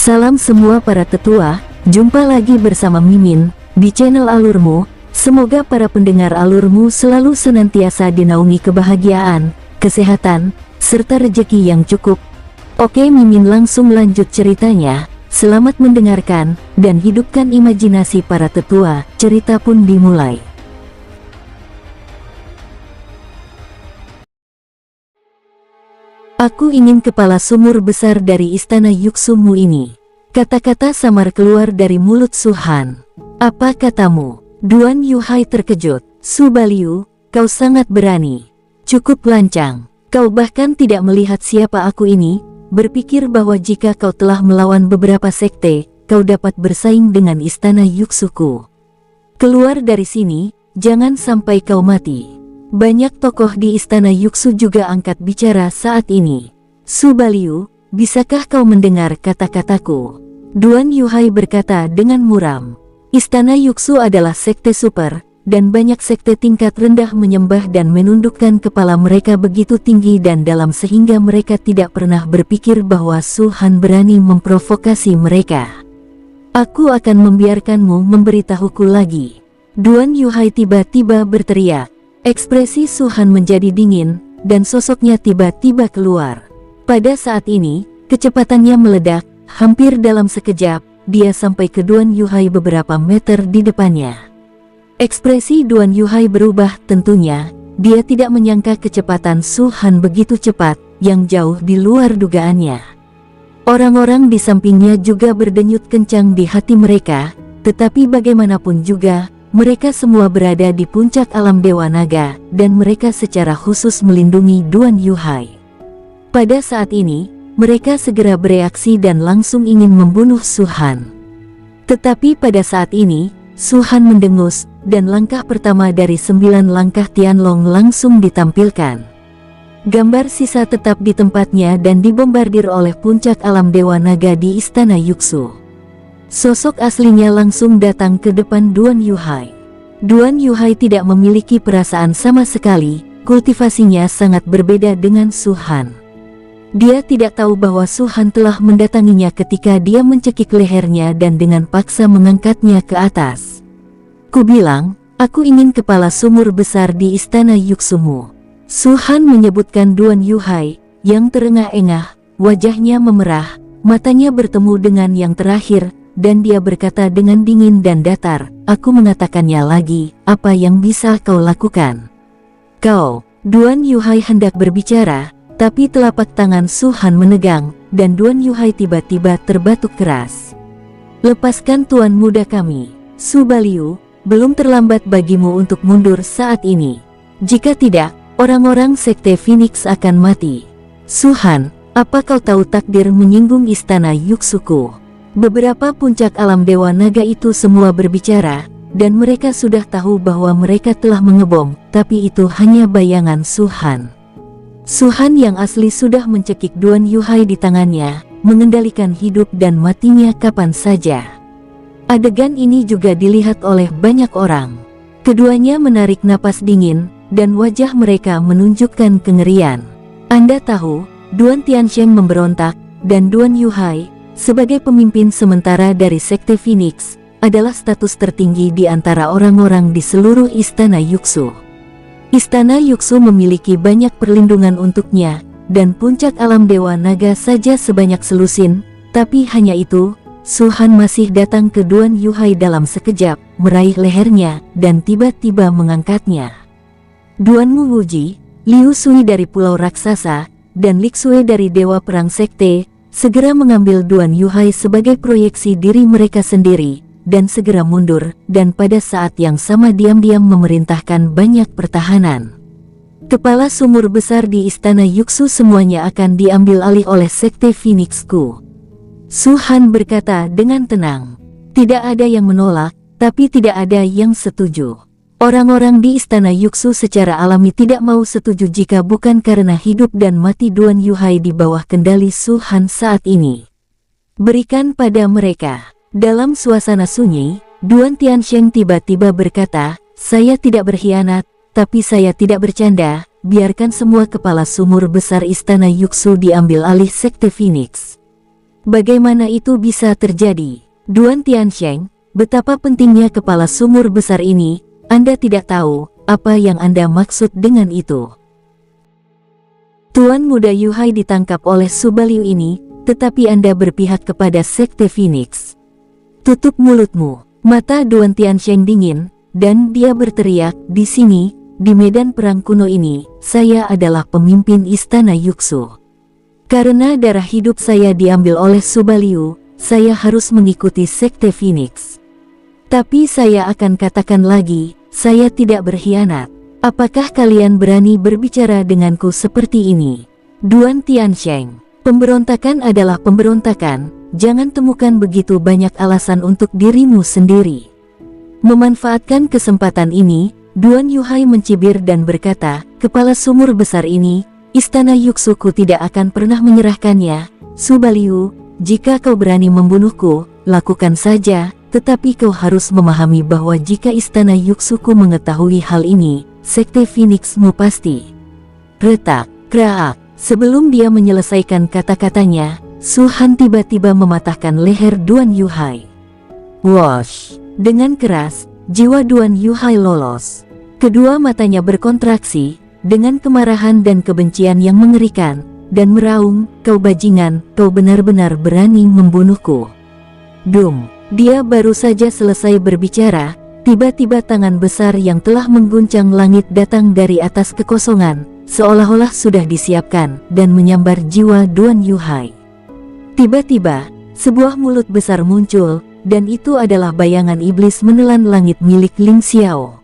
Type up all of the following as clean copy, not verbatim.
Salam semua para tetua, jumpa lagi bersama Mimin di channel Alurmu. Semoga para pendengar Alurmu selalu senantiasa dinaungi kebahagiaan, kesehatan, serta rezeki yang cukup. Oke, Mimin langsung lanjut ceritanya. Selamat mendengarkan dan hidupkan imajinasi para tetua. Cerita pun dimulai. Aku ingin kepala sumur besar dari istana Yuxumu ini. Kata-kata samar keluar dari mulut Su Han. Apa katamu? Duan Yuhai terkejut. Su Baliu, kau sangat berani. Cukup lancang. Kau bahkan tidak melihat siapa aku ini, berpikir bahwa jika kau telah melawan beberapa sekte, kau dapat bersaing dengan istana Yuxuku. Keluar dari sini, jangan sampai kau mati. Banyak tokoh di istana Yuxu juga angkat bicara saat ini. Su Baliu, bisakah kau mendengar kata-kataku? Duan Yuhai berkata dengan muram. Istana Yuxu adalah sekte super, dan banyak sekte tingkat rendah menyembah dan menundukkan kepala mereka begitu tinggi dan dalam sehingga mereka tidak pernah berpikir bahwa Su Han berani memprovokasi mereka. Aku akan membiarkanmu memberitahuku lagi. Duan Yuhai tiba-tiba berteriak. Ekspresi Su Han menjadi dingin, dan sosoknya tiba-tiba keluar. Pada saat ini, kecepatannya meledak, hampir dalam sekejap, dia sampai ke Duan Yuhai beberapa meter di depannya. Ekspresi Duan Yuhai berubah tentunya, dia tidak menyangka kecepatan Su Han begitu cepat, yang jauh di luar dugaannya. Orang-orang di sampingnya juga berdenyut kencang di hati mereka, tetapi bagaimanapun juga, mereka semua berada di puncak alam Dewa Naga, dan mereka secara khusus melindungi Duan Yuhai. Pada saat ini, mereka segera bereaksi dan langsung ingin membunuh Su Han. Tetapi pada saat ini, Su Han mendengus, dan langkah pertama dari 9 langkah Tianlong langsung ditampilkan. Gambar sisa tetap di tempatnya dan dibombardir oleh puncak alam Dewa Naga di istana Yuxu. Sosok aslinya langsung datang ke depan Duan Yuhai. Duan Yuhai tidak memiliki perasaan sama sekali, kultivasinya sangat berbeda dengan Su Han. Dia tidak tahu bahwa Su Han telah mendatanginya ketika dia mencekik lehernya dan dengan paksa mengangkatnya ke atas. Ku bilang, aku ingin kepala sumur besar di istana Yuxumu. Su Han menyebutkan Duan Yuhai, yang terengah-engah, wajahnya memerah, matanya bertemu dengan yang terakhir, dan dia berkata dengan dingin dan datar, aku mengatakannya lagi, apa yang bisa kau lakukan? Kau, Duan Yuhai hendak berbicara, tapi telapak tangan Su Han menegang, dan Duan Yuhai tiba-tiba terbatuk keras. Lepaskan tuan muda kami, Su Baliu, belum terlambat bagimu untuk mundur saat ini. Jika tidak, orang-orang sekte Phoenix akan mati. Su Han, apa kau tahu takdir menyinggung istana Yuxuku? Beberapa puncak alam Dewa Naga itu semua berbicara, dan mereka sudah tahu bahwa mereka telah mengebom, tapi itu hanya bayangan Su Han. Su Han yang asli sudah mencekik Duan Yuhai di tangannya, mengendalikan hidup dan matinya kapan saja. Adegan ini juga dilihat oleh banyak orang. Keduanya menarik napas dingin, dan wajah mereka menunjukkan kengerian. Anda tahu, Duan Tiansheng memberontak, dan Duan Yuhai, sebagai pemimpin sementara dari sekte Phoenix, adalah status tertinggi di antara orang-orang di seluruh istana Yuxu. Istana Yuxu memiliki banyak perlindungan untuknya, dan puncak alam Dewa Naga saja sebanyak selusin, tapi hanya itu, Su Han masih datang ke Duan Yuhai dalam sekejap, meraih lehernya, dan tiba-tiba mengangkatnya. Duan Wuji, Liu Sui dari Pulau Raksasa, dan Lixue dari Dewa Perang Sekte, segera mengambil Duan Yuhai sebagai proyeksi diri mereka sendiri, dan segera mundur, dan pada saat yang sama diam-diam memerintahkan banyak pertahanan. Kepala sumur besar di istana Yuxu semuanya akan diambil alih oleh sekte Phoenixku. Su Han berkata dengan tenang. Tidak ada yang menolak, tapi tidak ada yang setuju. Orang-orang di istana Yuxu secara alami tidak mau setuju jika bukan karena hidup dan mati Duan Yuhai di bawah kendali Su Han saat ini. Berikan pada mereka. Dalam suasana sunyi, Duan Tiansheng tiba-tiba berkata, saya tidak berkhianat, tapi saya tidak bercanda, biarkan semua kepala sumur besar istana Yuxu diambil alih sekte Phoenix. Bagaimana itu bisa terjadi? Duan Tiansheng, betapa pentingnya kepala sumur besar ini, Anda tidak tahu apa yang Anda maksud dengan itu. Tuan Muda Yuhai ditangkap oleh Subaliu ini, tetapi Anda berpihak kepada Sekte Phoenix. Tutup mulutmu. Mata Duan Tiansheng dingin, dan dia berteriak, di sini, di medan perang kuno ini, saya adalah pemimpin Istana Yuxu. Karena darah hidup saya diambil oleh Subaliu, saya harus mengikuti Sekte Phoenix. Tapi saya akan katakan lagi, saya tidak berkhianat. Apakah kalian berani berbicara denganku seperti ini? Duan Tiansheng, pemberontakan adalah pemberontakan, jangan temukan begitu banyak alasan untuk dirimu sendiri. Memanfaatkan kesempatan ini, Duan Yuhai mencibir dan berkata, kepala sumur besar ini, Istana Yuxuku tidak akan pernah menyerahkannya. Subaliu, jika kau berani membunuhku, lakukan saja, tetapi kau harus memahami bahwa jika Istana Yuxuku mengetahui hal ini, Sekte Phoenixmu pasti retak, kraak. Sebelum dia menyelesaikan kata-katanya, Su Han tiba-tiba mematahkan leher Duan Yuhai. Wosh! Dengan keras, jiwa Duan Yuhai lolos. Kedua matanya berkontraksi, dengan kemarahan dan kebencian yang mengerikan, dan meraung, kau bajingan, kau benar-benar berani membunuhku. Dum, dia baru saja selesai berbicara, tiba-tiba tangan besar yang telah mengguncang langit datang dari atas kekosongan, seolah-olah sudah disiapkan, dan menyambar jiwa Duan Yuhai. Tiba-tiba, sebuah mulut besar muncul, dan itu adalah bayangan iblis menelan langit milik Ling Xiao.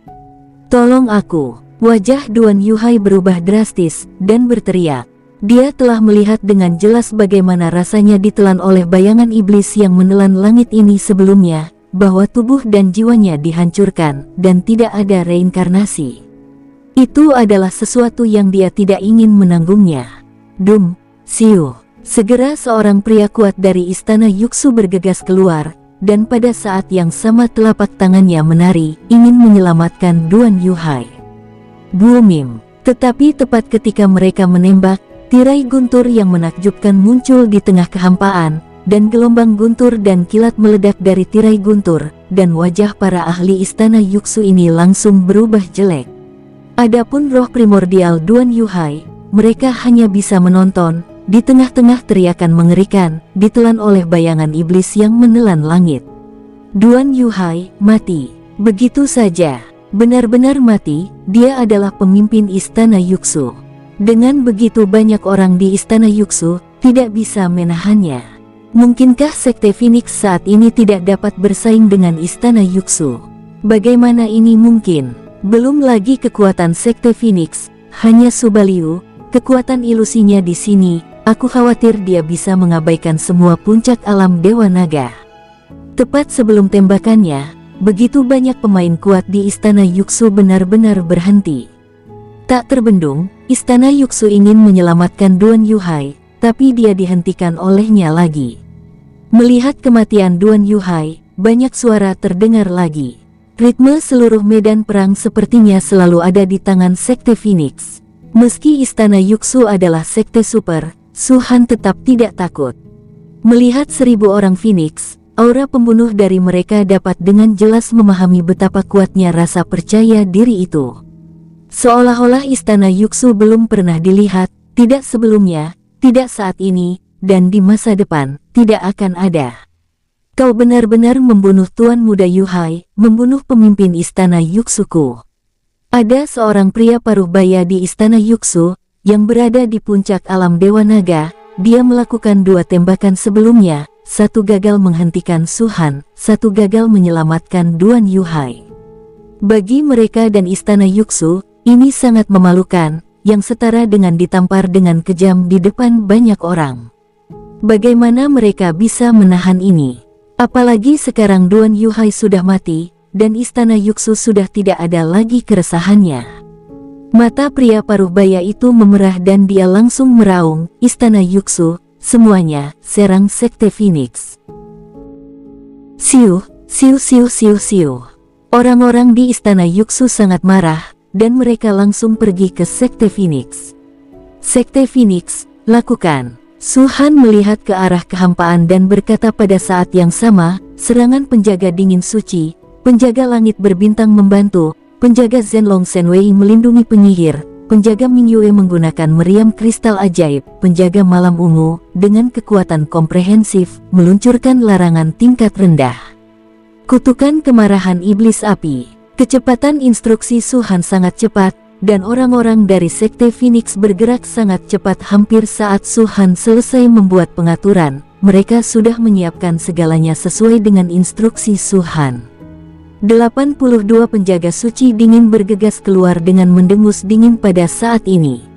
Tolong aku! Wajah Duan Yuhai berubah drastis, dan berteriak. Dia telah melihat dengan jelas bagaimana rasanya ditelan oleh bayangan iblis yang menelan langit ini sebelumnya, bahwa tubuh dan jiwanya dihancurkan, dan tidak ada reinkarnasi. Itu adalah sesuatu yang dia tidak ingin menanggungnya. Dum, siu. Segera seorang pria kuat dari Istana Yuxu bergegas keluar, dan pada saat yang sama telapak tangannya menari, ingin menyelamatkan Duan Yuhai. Boomim. Tetapi tepat ketika mereka menembak, tirai guntur yang menakjubkan muncul di tengah kehampaan, dan gelombang guntur dan kilat meledak dari tirai guntur, dan wajah para ahli Istana Yuxu ini langsung berubah jelek. Adapun roh primordial Duan Yuhai, mereka hanya bisa menonton, di tengah-tengah teriakan mengerikan, ditelan oleh bayangan iblis yang menelan langit. Duan Yuhai mati. Begitu saja. Benar-benar mati, dia adalah pemimpin Istana Yuxu. Dengan begitu banyak orang di Istana Yuxu, tidak bisa menahannya. Mungkinkah Sekte Phoenix saat ini tidak dapat bersaing dengan Istana Yuxu? Bagaimana ini mungkin? Belum lagi kekuatan Sekte Phoenix, hanya Subaliu, kekuatan ilusinya di sini, aku khawatir dia bisa mengabaikan semua puncak alam Dewa Naga. Tepat sebelum tembakannya, begitu banyak pemain kuat di Istana Yuxu benar-benar berhenti. Tak terbendung, Istana Yuxu ingin menyelamatkan Duan Yuhai, tapi dia dihentikan olehnya lagi. Melihat kematian Duan Yuhai, banyak suara terdengar lagi. Ritme seluruh medan perang sepertinya selalu ada di tangan Sekte Phoenix. Meski Istana Yuxu adalah sekte super, Su Han tetap tidak takut. Melihat 1000 orang Phoenix, aura pembunuh dari mereka dapat dengan jelas memahami betapa kuatnya rasa percaya diri itu. Seolah-olah Istana Yuxu belum pernah dilihat, tidak sebelumnya, tidak saat ini, dan di masa depan, tidak akan ada. Kau benar-benar membunuh Tuan Muda Yuhai, membunuh pemimpin Istana Yuxuku. Ada seorang pria paruh baya di Istana Yuxu, yang berada di puncak alam Dewa Naga, dia melakukan 2 tembakan sebelumnya, satu gagal menghentikan Su Han, satu gagal menyelamatkan Duan Yuhai. Bagi mereka dan Istana Yuxu, ini sangat memalukan, yang setara dengan ditampar dengan kejam di depan banyak orang. Bagaimana mereka bisa menahan ini? Apalagi sekarang Duan Yuhai sudah mati, dan Istana Yuxu sudah tidak ada lagi keresahannya. Mata pria paruh baya itu memerah dan dia langsung meraung, Istana Yuxu, semuanya, serang Sekte Phoenix. Siu, siu siu siu siu. Orang-orang di Istana Yuxu sangat marah, dan mereka langsung pergi ke Sekte Phoenix. Sekte Phoenix, lakukan. Su-Han melihat ke arah kehampaan dan berkata pada saat yang sama, serangan penjaga dingin suci, penjaga langit berbintang membantu, penjaga Zhenlong Shenwei melindungi penyihir, penjaga Mingyue menggunakan meriam kristal ajaib, penjaga malam ungu, dengan kekuatan komprehensif, meluncurkan larangan tingkat rendah. Kutukan kemarahan iblis api. Kecepatan instruksi Su-Han sangat cepat, dan orang-orang dari Sekte Phoenix bergerak sangat cepat. Hampir saat Su-Han selesai membuat pengaturan, mereka sudah menyiapkan segalanya sesuai dengan instruksi Su-Han. 82 penjaga suci dingin bergegas keluar dengan mendengus dingin pada saat ini.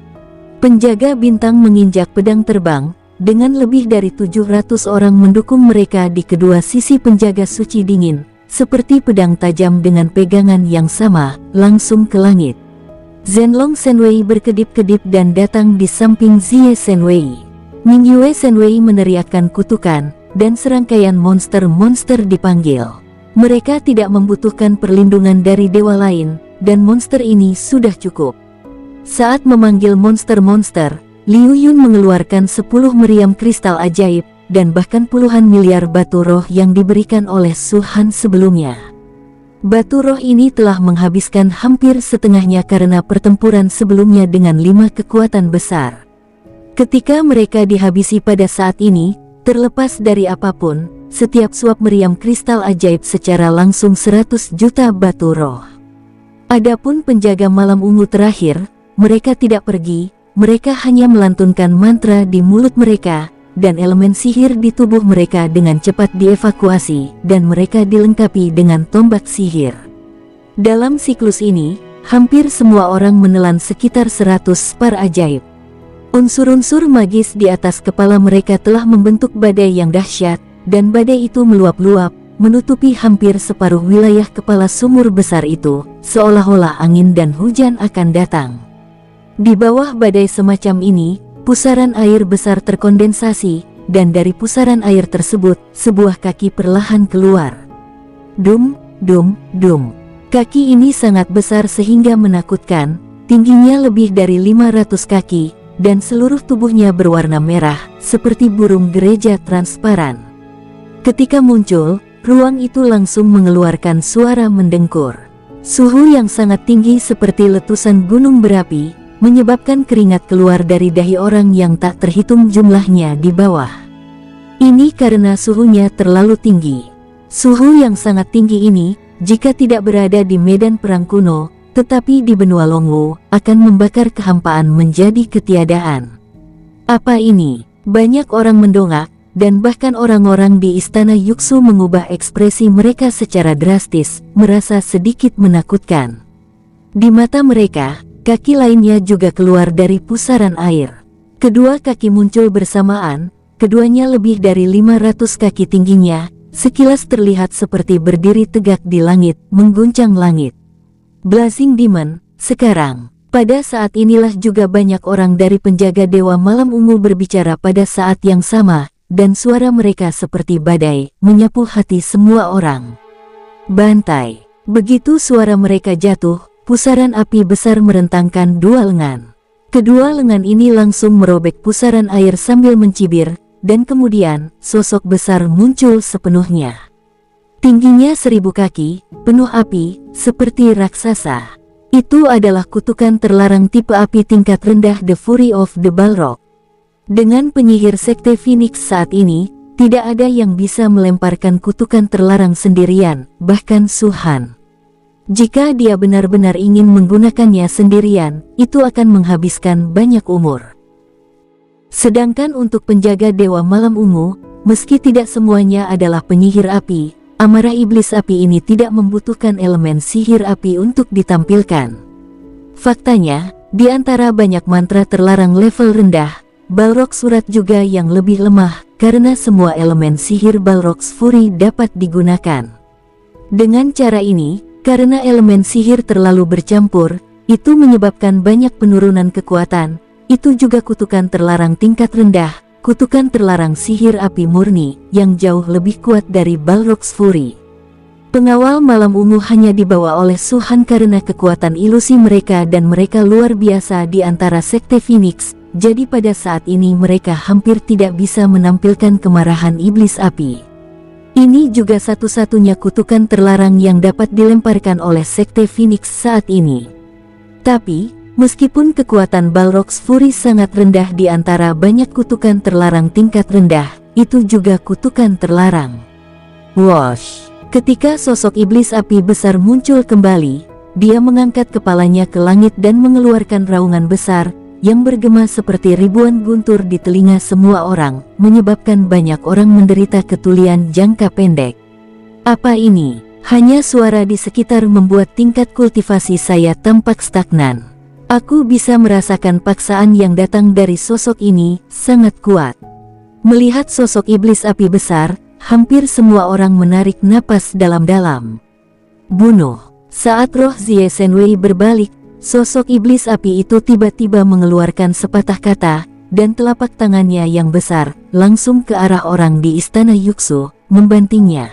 Penjaga bintang menginjak pedang terbang, dengan lebih dari 700 orang mendukung mereka di kedua sisi penjaga suci dingin, seperti pedang tajam dengan pegangan yang sama, langsung ke langit. Zhenlong Shenwei berkedip-kedip dan datang di samping Zie Shenwei. Mingyue Shenwei meneriakkan kutukan, dan serangkaian monster-monster dipanggil. Mereka tidak membutuhkan perlindungan dari dewa lain, dan monster ini sudah cukup. Saat memanggil monster-monster, Liu Yun mengeluarkan 10 meriam kristal ajaib, dan bahkan puluhan miliar batu roh yang diberikan oleh Su-Han sebelumnya. Batu roh ini telah menghabiskan hampir setengahnya karena pertempuran sebelumnya dengan 5 kekuatan besar. Ketika mereka dihabisi pada saat ini, terlepas dari apapun, setiap suap meriam kristal ajaib secara langsung 100 juta batu roh. Adapun penjaga malam ungu terakhir, mereka tidak pergi, mereka hanya melantunkan mantra di mulut mereka, dan elemen sihir di tubuh mereka dengan cepat dievakuasi, dan mereka dilengkapi dengan tombak sihir. Dalam siklus ini, hampir semua orang menelan sekitar 100 spar ajaib. Unsur-unsur magis di atas kepala mereka telah membentuk badai yang dahsyat, dan badai itu meluap-luap, menutupi hampir separuh wilayah kepala sumur besar itu, seolah-olah angin dan hujan akan datang. Di bawah badai semacam ini, pusaran air besar terkondensasi, dan dari pusaran air tersebut, sebuah kaki perlahan keluar. Dum, dum, dum. Kaki ini sangat besar sehingga menakutkan, tingginya lebih dari 500 kaki, dan seluruh tubuhnya berwarna merah, seperti burung gereja transparan. Ketika muncul, ruang itu langsung mengeluarkan suara mendengkur. Suhu yang sangat tinggi seperti letusan gunung berapi, menyebabkan keringat keluar dari dahi orang yang tak terhitung jumlahnya di bawah. Ini karena suhunya terlalu tinggi. Suhu yang sangat tinggi ini, jika tidak berada di medan perang kuno, tetapi di benua Longwu, akan membakar kehampaan menjadi ketiadaan. Apa ini? Banyak orang mendongak, dan bahkan orang-orang di istana Yuxu mengubah ekspresi mereka secara drastis, merasa sedikit menakutkan. Di mata mereka, kaki lainnya juga keluar dari pusaran air. Kedua kaki muncul bersamaan, keduanya lebih dari 500 kaki tingginya, sekilas terlihat seperti berdiri tegak di langit, mengguncang langit. Blazing Demon, sekarang. Pada saat inilah juga banyak orang dari penjaga Dewa Malam Ungu berbicara pada saat yang sama, dan suara mereka seperti badai, menyapu hati semua orang. Bantai. Begitu suara mereka jatuh, pusaran api besar merentangkan dua lengan. Kedua lengan ini langsung merobek pusaran air sambil mencibir, dan kemudian, sosok besar muncul sepenuhnya. Tingginya 1000 kaki, penuh api, seperti raksasa. Itu adalah kutukan terlarang tipe api tingkat rendah The Fury of the Balrog. Dengan penyihir Sekte Phoenix saat ini, tidak ada yang bisa melemparkan kutukan terlarang sendirian, bahkan Su-Han. Jika dia benar-benar ingin menggunakannya sendirian, itu akan menghabiskan banyak umur. Sedangkan untuk penjaga Dewa Malam Ungu, meski tidak semuanya adalah penyihir api, amarah iblis api ini tidak membutuhkan elemen sihir api untuk ditampilkan. Faktanya, di antara banyak mantra terlarang level rendah, Balrog Surat juga yang lebih lemah, karena semua elemen sihir Balrog's Fury dapat digunakan. Dengan cara ini, karena elemen sihir terlalu bercampur, itu menyebabkan banyak penurunan kekuatan. Itu juga kutukan terlarang tingkat rendah, kutukan terlarang sihir api murni, yang jauh lebih kuat dari Balrog's Fury. Pengawal Malam Ungu hanya dibawa oleh Su-Han karena kekuatan ilusi mereka dan mereka luar biasa di antara Sekte Phoenix, jadi pada saat ini mereka hampir tidak bisa menampilkan kemarahan iblis api. Ini juga satu-satunya kutukan terlarang yang dapat dilemparkan oleh Sekte Phoenix saat ini. Tapi, meskipun kekuatan Balrog's Fury sangat rendah di antara banyak kutukan terlarang tingkat rendah, itu juga kutukan terlarang. Whoosh! Ketika sosok iblis api besar muncul kembali, dia mengangkat kepalanya ke langit dan mengeluarkan raungan besar, yang bergema seperti ribuan guntur di telinga semua orang, menyebabkan banyak orang menderita ketulian jangka pendek. Apa ini? Hanya suara di sekitar membuat tingkat kultivasi saya tampak stagnan. Aku bisa merasakan paksaan yang datang dari sosok ini, sangat kuat. Melihat sosok iblis api besar, hampir semua orang menarik napas dalam-dalam. Bunuh. Saat roh Zie Shenwei berbalik, sosok iblis api itu tiba-tiba mengeluarkan sepatah kata, dan telapak tangannya yang besar langsung ke arah orang di istana Yuxu, membantingnya.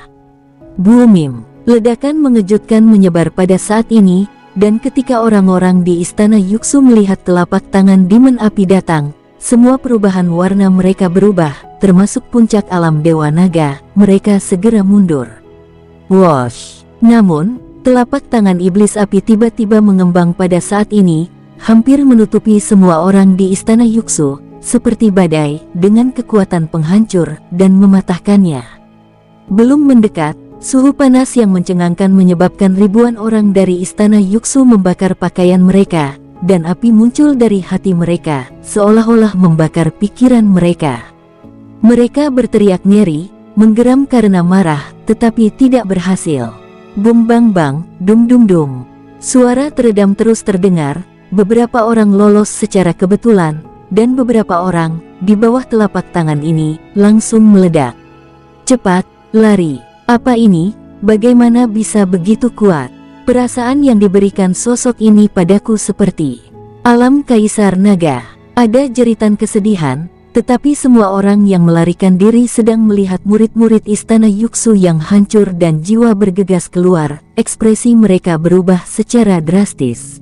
Boomim! Ledakan mengejutkan menyebar pada saat ini, dan ketika orang-orang di istana Yuxu melihat telapak tangan Demon Api datang, semua perubahan warna mereka berubah, termasuk puncak alam Dewa Naga, mereka segera mundur. Whoosh! Namun, telapak tangan iblis api tiba-tiba mengembang pada saat ini, hampir menutupi semua orang di istana Yuxu, seperti badai, dengan kekuatan penghancur, dan mematahkannya. Belum mendekat, suhu panas yang mencengangkan menyebabkan ribuan orang dari istana Yuxu membakar pakaian mereka, dan api muncul dari hati mereka, seolah-olah membakar pikiran mereka. Mereka berteriak nyeri, menggeram karena marah, tetapi tidak berhasil. Bum bang bang, dum dum dum. Suara teredam terus terdengar, beberapa orang lolos secara kebetulan, dan beberapa orang, di bawah telapak tangan ini, langsung meledak. Cepat, lari. Apa ini? Bagaimana bisa begitu kuat? Perasaan yang diberikan sosok ini padaku seperti alam Kaisar Naga. Ada jeritan kesedihan, tetapi semua orang yang melarikan diri sedang melihat murid-murid istana Yuxu yang hancur dan jiwa bergegas keluar, ekspresi mereka berubah secara drastis.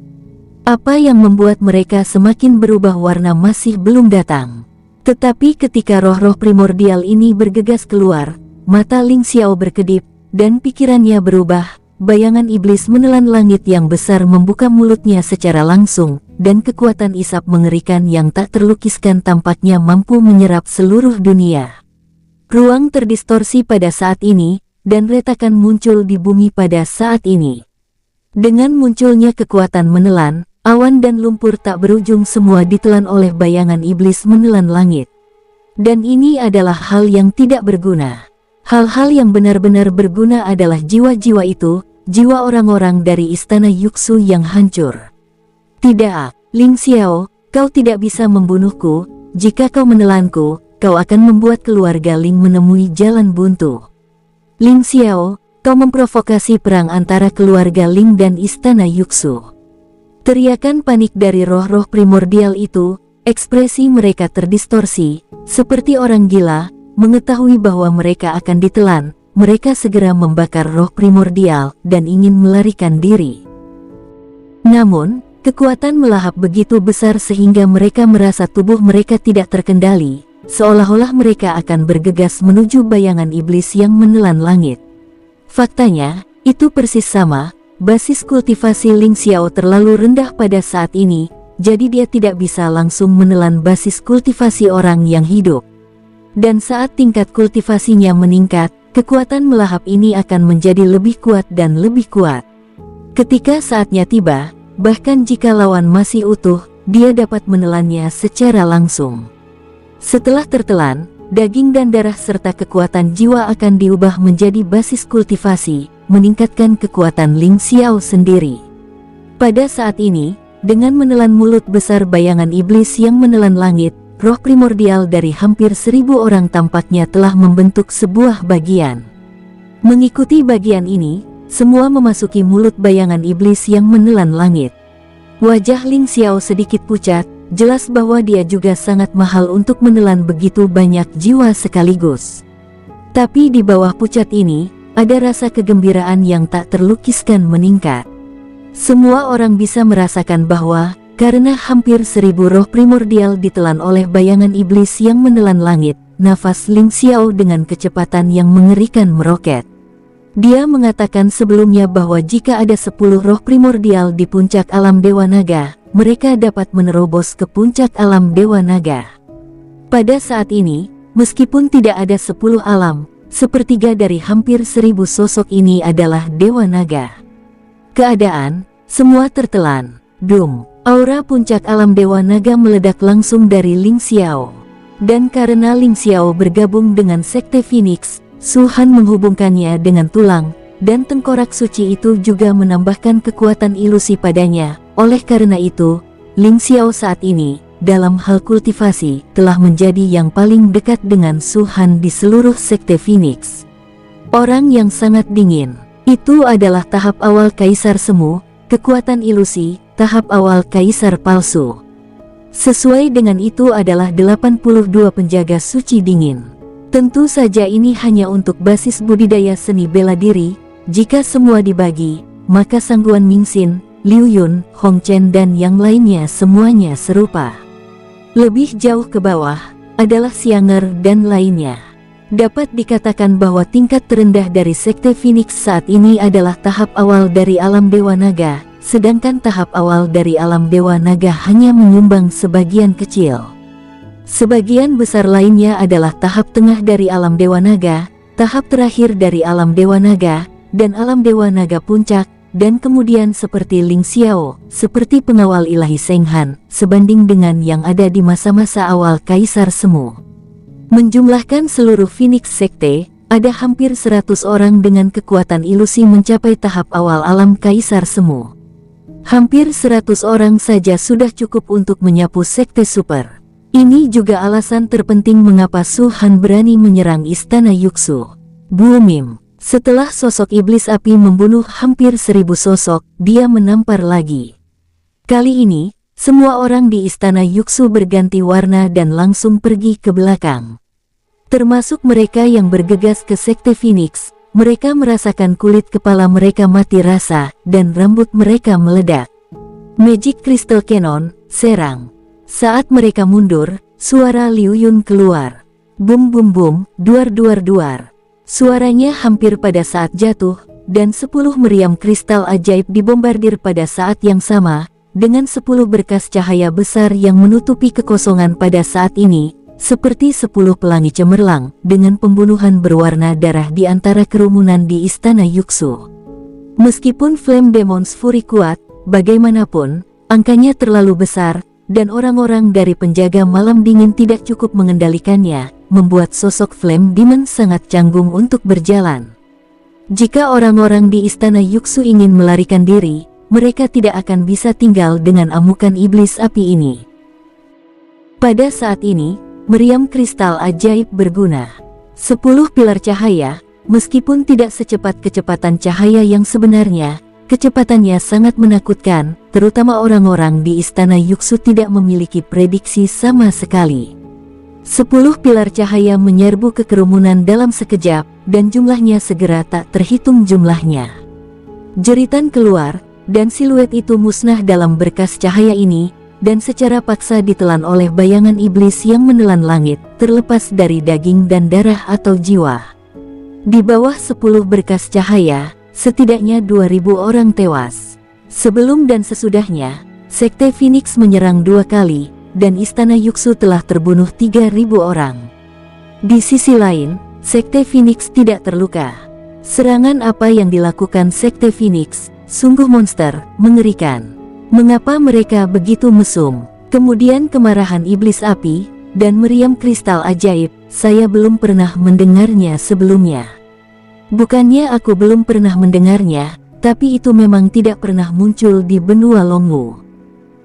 Apa yang membuat mereka semakin berubah warna masih belum datang. Tetapi ketika roh-roh primordial ini bergegas keluar, mata Ling Xiao berkedip, dan pikirannya berubah. Bayangan iblis menelan langit yang besar membuka mulutnya secara langsung, dan kekuatan isap mengerikan yang tak terlukiskan tampaknya mampu menyerap seluruh dunia. Ruang terdistorsi pada saat ini, dan retakan muncul di bumi pada saat ini. Dengan munculnya kekuatan menelan, awan dan lumpur tak berujung semua ditelan oleh bayangan iblis menelan langit. Dan ini adalah hal yang tidak berguna. Hal-hal yang benar-benar berguna adalah jiwa-jiwa itu, jiwa orang-orang dari istana Yuxu yang hancur. Tidak, Ling Xiao, kau tidak bisa membunuhku. Jika kau menelanku, kau akan membuat keluarga Ling menemui jalan buntu. Ling Xiao, kau memprovokasi perang antara keluarga Ling dan istana Yuxu. Teriakan panik dari roh-roh primordial itu, ekspresi mereka terdistorsi, seperti orang gila, mengetahui bahwa mereka akan ditelan. Mereka segera membakar roh primordial dan ingin melarikan diri. Namun, kekuatan melahap begitu besar sehingga mereka merasa tubuh mereka tidak terkendali, seolah-olah mereka akan bergegas menuju bayangan iblis yang menelan langit. Faktanya, itu persis sama, basis kultivasi Ling Xiao terlalu rendah pada saat ini, jadi dia tidak bisa langsung menelan basis kultivasi orang yang hidup. Dan saat tingkat kultivasinya meningkat, kekuatan melahap ini akan menjadi lebih kuat dan lebih kuat. Ketika saatnya tiba, bahkan jika lawan masih utuh, dia dapat menelannya secara langsung. Setelah tertelan, daging dan darah serta kekuatan jiwa akan diubah menjadi basis kultivasi, meningkatkan kekuatan Ling Xiao sendiri. Pada saat ini, dengan menelan mulut besar bayangan iblis yang menelan langit, roh primordial dari hampir 1000 orang tampaknya telah membentuk sebuah bagian. Mengikuti bagian ini, semua memasuki mulut bayangan iblis yang menelan langit. Wajah Ling Xiao sedikit pucat, jelas bahwa dia juga sangat mahal untuk menelan begitu banyak jiwa sekaligus. Tapi di bawah pucat ini, ada rasa kegembiraan yang tak terlukiskan meningkat. Semua orang bisa merasakan bahwa Karena hampir 1000 roh primordial ditelan oleh bayangan iblis yang menelan langit, nafas Ling Xiao dengan kecepatan yang mengerikan meroket. Dia mengatakan sebelumnya bahwa jika ada 10 roh primordial di puncak alam Dewa Naga, mereka dapat menerobos ke puncak alam Dewa Naga. Pada saat ini, meskipun tidak ada 10 alam, sepertiga dari hampir 1000 sosok ini adalah Dewa Naga. Keadaan, semua tertelan. Dum. Aura puncak alam Dewa Naga meledak langsung dari Ling Xiao. Dan karena Ling Xiao bergabung dengan Sekte Phoenix, Su Han menghubungkannya dengan tulang, dan tengkorak suci itu juga menambahkan kekuatan ilusi padanya. Oleh karena itu, Ling Xiao saat ini, dalam hal kultivasi, telah menjadi yang paling dekat dengan Su Han di seluruh Sekte Phoenix. Orang yang sangat dingin. Itu adalah tahap awal Kaisar Semu, kekuatan ilusi, tahap awal Kaisar Palsu. Sesuai dengan itu adalah 82 penjaga suci dingin. Tentu saja ini hanya untuk basis budidaya seni bela diri. Jika semua dibagi, maka Sangguan Mingxin, Liu Yun, Hong Chen dan yang lainnya semuanya serupa. Lebih jauh ke bawah, adalah Xianger dan lainnya. Dapat dikatakan bahwa tingkat terendah dari Sekte Phoenix saat ini adalah tahap awal dari alam Dewa Naga, sedangkan tahap awal dari alam Dewa Naga hanya menyumbang sebagian kecil. Sebagian besar lainnya adalah tahap tengah dari alam Dewa Naga, tahap terakhir dari alam Dewa Naga, dan alam Dewa Naga Puncak, dan kemudian seperti Ling Xiao, seperti pengawal ilahi Seng Han, sebanding dengan yang ada di masa-masa awal Kaisar Semu. Menjumlahkan seluruh Phoenix Sekte, ada hampir 100 orang dengan kekuatan ilusi mencapai tahap awal alam Kaisar Semu. Hampir 100 orang saja sudah cukup untuk menyapu Sekte Super. Ini juga alasan terpenting mengapa Su Han berani menyerang Istana Yuxu. Bu Mim. Setelah sosok iblis api membunuh hampir 1000 sosok, dia menampar lagi. Kali ini, semua orang di Istana Yuxu berganti warna dan langsung pergi ke belakang. Termasuk mereka yang bergegas ke Sekte Phoenix. Mereka merasakan kulit kepala mereka mati rasa, dan rambut mereka meledak. Magic Crystal Cannon, serang. Saat mereka mundur, suara Liu Yun keluar. Bum bum bum, duar duar duar. Suaranya hampir pada saat jatuh, dan 10 meriam kristal ajaib dibombardir pada saat yang sama, dengan 10 berkas cahaya besar yang menutupi kekosongan pada saat ini, seperti 10 pelangi cemerlang, dengan pembunuhan berwarna darah di antara kerumunan di Istana Yuxu. Meskipun Flame Demon's Fury kuat, bagaimanapun, angkanya terlalu besar, dan orang-orang dari penjaga malam dingin tidak cukup mengendalikannya, membuat sosok Flame Demon sangat canggung untuk berjalan. Jika orang-orang di Istana Yuxu ingin melarikan diri, mereka tidak akan bisa tinggal dengan amukan iblis api ini. Pada saat ini, meriam kristal ajaib berguna. 10 pilar cahaya, meskipun tidak secepat kecepatan cahaya yang sebenarnya, kecepatannya sangat menakutkan, terutama orang-orang di Istana Yuxu tidak memiliki prediksi sama sekali. 10 pilar cahaya menyerbu ke kerumunan dalam sekejap, dan jumlahnya segera tak terhitung jumlahnya. Jeritan keluar, dan siluet itu musnah dalam berkas cahaya ini, dan secara paksa ditelan oleh bayangan iblis yang menelan langit, terlepas dari daging dan darah atau jiwa. Di bawah 10 berkas cahaya, setidaknya 2000 orang tewas. Sebelum dan sesudahnya, Sekte Phoenix menyerang 2 kali, dan Istana Yuxu telah terbunuh 3000 orang. Di sisi lain, Sekte Phoenix tidak terluka. Serangan apa yang dilakukan Sekte Phoenix, sungguh monster, mengerikan. Mengapa mereka begitu mesum? Kemudian kemarahan iblis api, dan meriam kristal ajaib, saya belum pernah mendengarnya sebelumnya. Bukannya aku belum pernah mendengarnya, tapi itu memang tidak pernah muncul di benua Longwu.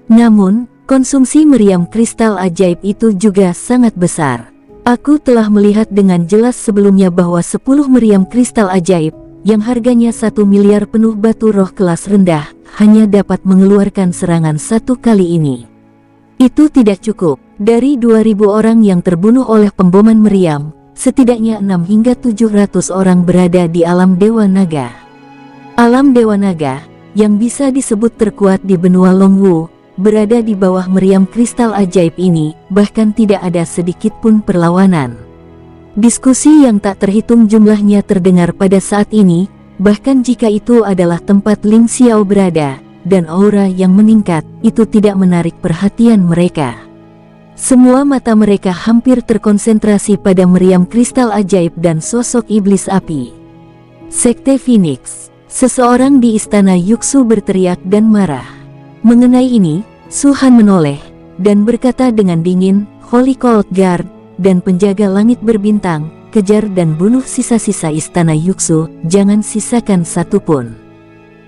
Namun, konsumsi meriam kristal ajaib itu juga sangat besar. Aku telah melihat dengan jelas sebelumnya bahwa 10 meriam kristal ajaib, yang harganya 1 miliar penuh batu roh kelas rendah, hanya dapat mengeluarkan serangan 1 kali ini. Itu tidak cukup. Dari 2000 orang yang terbunuh oleh pemboman meriam, setidaknya 6 hingga 700 orang berada di alam Dewa Naga. Alam Dewa Naga, yang bisa disebut terkuat di benua Longwu, berada di bawah meriam kristal ajaib ini, bahkan tidak ada sedikit pun perlawanan. Diskusi yang tak terhitung jumlahnya terdengar pada saat ini, bahkan jika itu adalah tempat Ling Xiao berada, dan aura yang meningkat, itu tidak menarik perhatian mereka. Semua mata mereka hampir terkonsentrasi pada meriam kristal ajaib dan sosok iblis api. Sekte Phoenix. Seseorang di istana Yuxu berteriak dan marah. Mengenai ini, Su Han menoleh, dan berkata dengan dingin, Holy Cold Guard, dan penjaga langit berbintang, kejar dan bunuh sisa-sisa istana Yuxu, jangan sisakan satupun.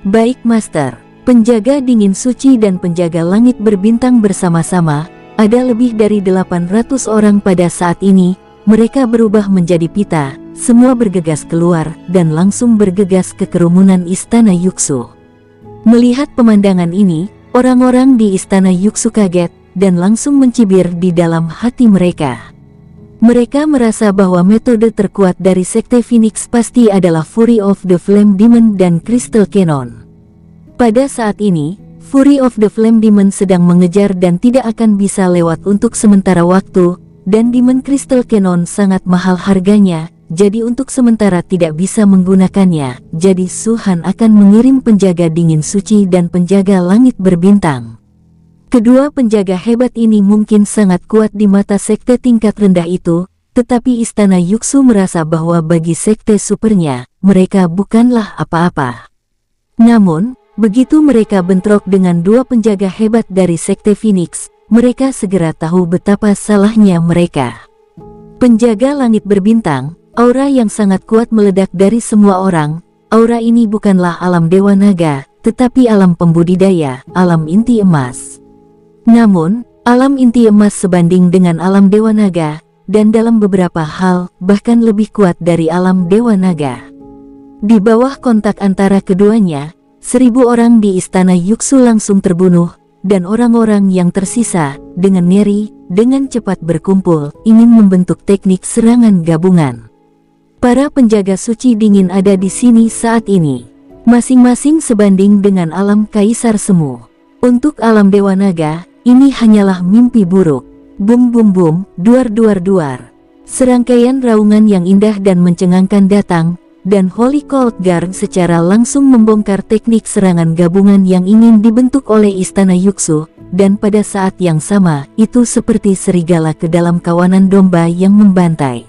Baik Master. Penjaga dingin suci dan penjaga langit berbintang bersama-sama, ada lebih dari 800 orang pada saat ini, mereka berubah menjadi pita, semua bergegas keluar, dan langsung bergegas ke kerumunan istana Yuxu. Melihat pemandangan ini, orang-orang di istana Yuxu kaget, dan langsung mencibir di dalam hati mereka. Mereka merasa bahwa metode terkuat dari Sekte Phoenix pasti adalah Fury of the Flame Demon dan Crystal Cannon. Pada saat ini, Fury of the Flame Demon sedang mengejar dan tidak akan bisa lewat untuk sementara waktu, dan Demon Crystal Cannon sangat mahal harganya, jadi untuk sementara tidak bisa menggunakannya, jadi Su Han akan mengirim penjaga dingin suci dan penjaga langit berbintang. Kedua penjaga hebat ini mungkin sangat kuat di mata sekte tingkat rendah itu, tetapi istana Yuxu merasa bahwa bagi sekte supernya, mereka bukanlah apa-apa. Namun, begitu mereka bentrok dengan dua penjaga hebat dari Sekte Phoenix, mereka segera tahu betapa salahnya mereka. Penjaga langit berbintang, aura yang sangat kuat meledak dari semua orang. Aura ini bukanlah alam Dewa Naga, tetapi alam pembudidaya, alam inti emas. Namun, alam inti emas sebanding dengan alam Dewa Naga, dan dalam beberapa hal, bahkan lebih kuat dari alam Dewa Naga. Di bawah kontak antara keduanya, 1000 orang di istana Yuxu langsung terbunuh, dan orang-orang yang tersisa, dengan ngeri, dengan cepat berkumpul, ingin membentuk teknik serangan gabungan. Para penjaga suci dingin ada di sini saat ini. Masing-masing sebanding dengan alam Kaisar Semu. Untuk alam Dewa Naga, ini hanyalah mimpi buruk. Bum bum bum, duar duar duar. Serangkaian raungan yang indah dan mencengangkan datang, dan Holy Cold Guard secara langsung membongkar teknik serangan gabungan yang ingin dibentuk oleh istana Yuxu, dan pada saat yang sama, itu seperti serigala ke dalam kawanan domba yang membantai.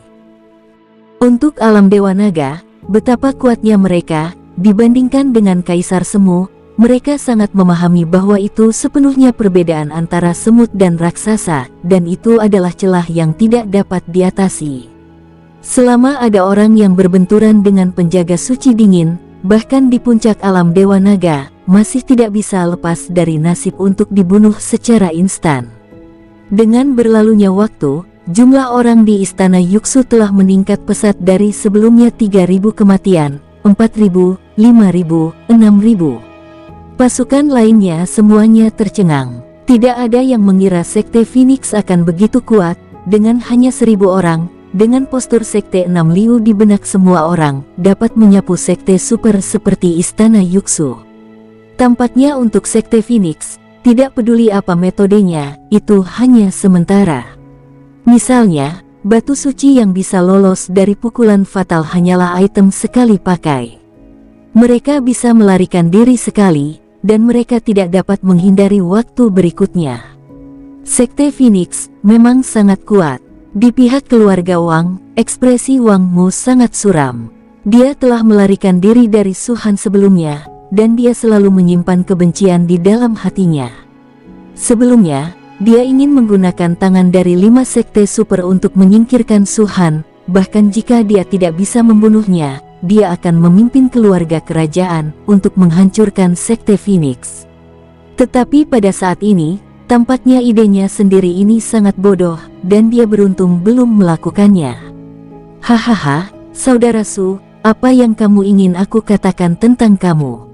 Untuk alam Dewa Naga, betapa kuatnya mereka, dibandingkan dengan Kaisar Semu, mereka sangat memahami bahwa itu sepenuhnya perbedaan antara semut dan raksasa, dan itu adalah celah yang tidak dapat diatasi. Selama ada orang yang berbenturan dengan penjaga suci dingin, bahkan di puncak alam Dewa Naga, masih tidak bisa lepas dari nasib untuk dibunuh secara instan. Dengan berlalunya waktu, jumlah orang di istana Yuxu telah meningkat pesat dari sebelumnya 3000 kematian, 4000, 5000, 6000. Pasukan lainnya semuanya tercengang. Tidak ada yang mengira Sekte Phoenix akan begitu kuat, dengan hanya 1000 orang. Dengan postur Sekte 6 Liu di benak semua orang, dapat menyapu Sekte Super seperti Istana Yuxu. Tampaknya untuk Sekte Phoenix, tidak peduli apa metodenya, itu hanya sementara. Misalnya, batu suci yang bisa lolos dari pukulan fatal hanyalah item sekali pakai. Mereka bisa melarikan diri sekali, dan mereka tidak dapat menghindari waktu berikutnya. Sekte Phoenix memang sangat kuat. Di pihak keluarga Wang, ekspresi Wang Mu sangat suram. Dia telah melarikan diri dari Su Han sebelumnya, dan dia selalu menyimpan kebencian di dalam hatinya. Sebelumnya, dia ingin menggunakan tangan dari 5 sekte super untuk menyingkirkan Su Han, bahkan jika dia tidak bisa membunuhnya, dia akan memimpin keluarga kerajaan untuk menghancurkan Sekte Phoenix. Tetapi pada saat ini, tampaknya idenya sendiri ini sangat bodoh, dan dia beruntung belum melakukannya. Hahaha, saudara Su, apa yang kamu ingin aku katakan tentang kamu?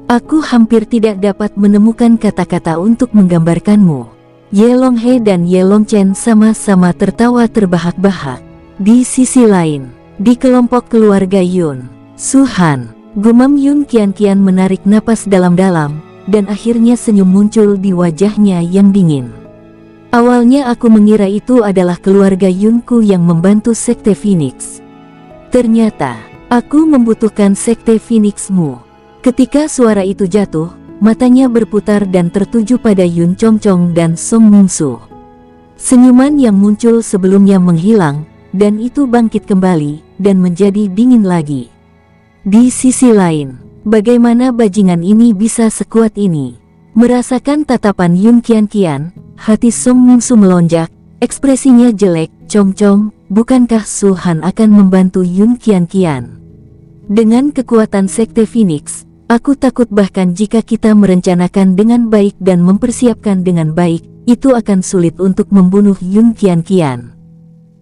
Aku hampir tidak dapat menemukan kata-kata untuk menggambarkanmu. Ye Longhe dan Ye Longchen sama-sama tertawa terbahak-bahak. Di sisi lain, di kelompok keluarga Yun, Su Han, gumam Yun kian-kian menarik napas dalam-dalam. dan akhirnya senyum muncul di wajahnya yang dingin. Awalnya aku mengira itu adalah keluarga Yunku yang membantu Sekte Phoenix. Ternyata, aku membutuhkan Sekte Phoenixmu. Ketika suara itu jatuh, matanya berputar dan tertuju pada Yun Chongchong dan Song Mingsu. Senyuman yang muncul sebelumnya menghilang, dan itu bangkit kembali, dan menjadi dingin lagi. Di sisi lain, bagaimana bajingan ini bisa sekuat ini? Merasakan tatapan Yun Qianqian, hati Song Mingsu melonjak, ekspresinya jelek. Chongchong, bukankah Su Han akan membantu Yun Qianqian? Dengan kekuatan Sekte Phoenix, aku takut bahkan jika kita merencanakan dengan baik dan mempersiapkan dengan baik, itu akan sulit untuk membunuh Yun Qianqian.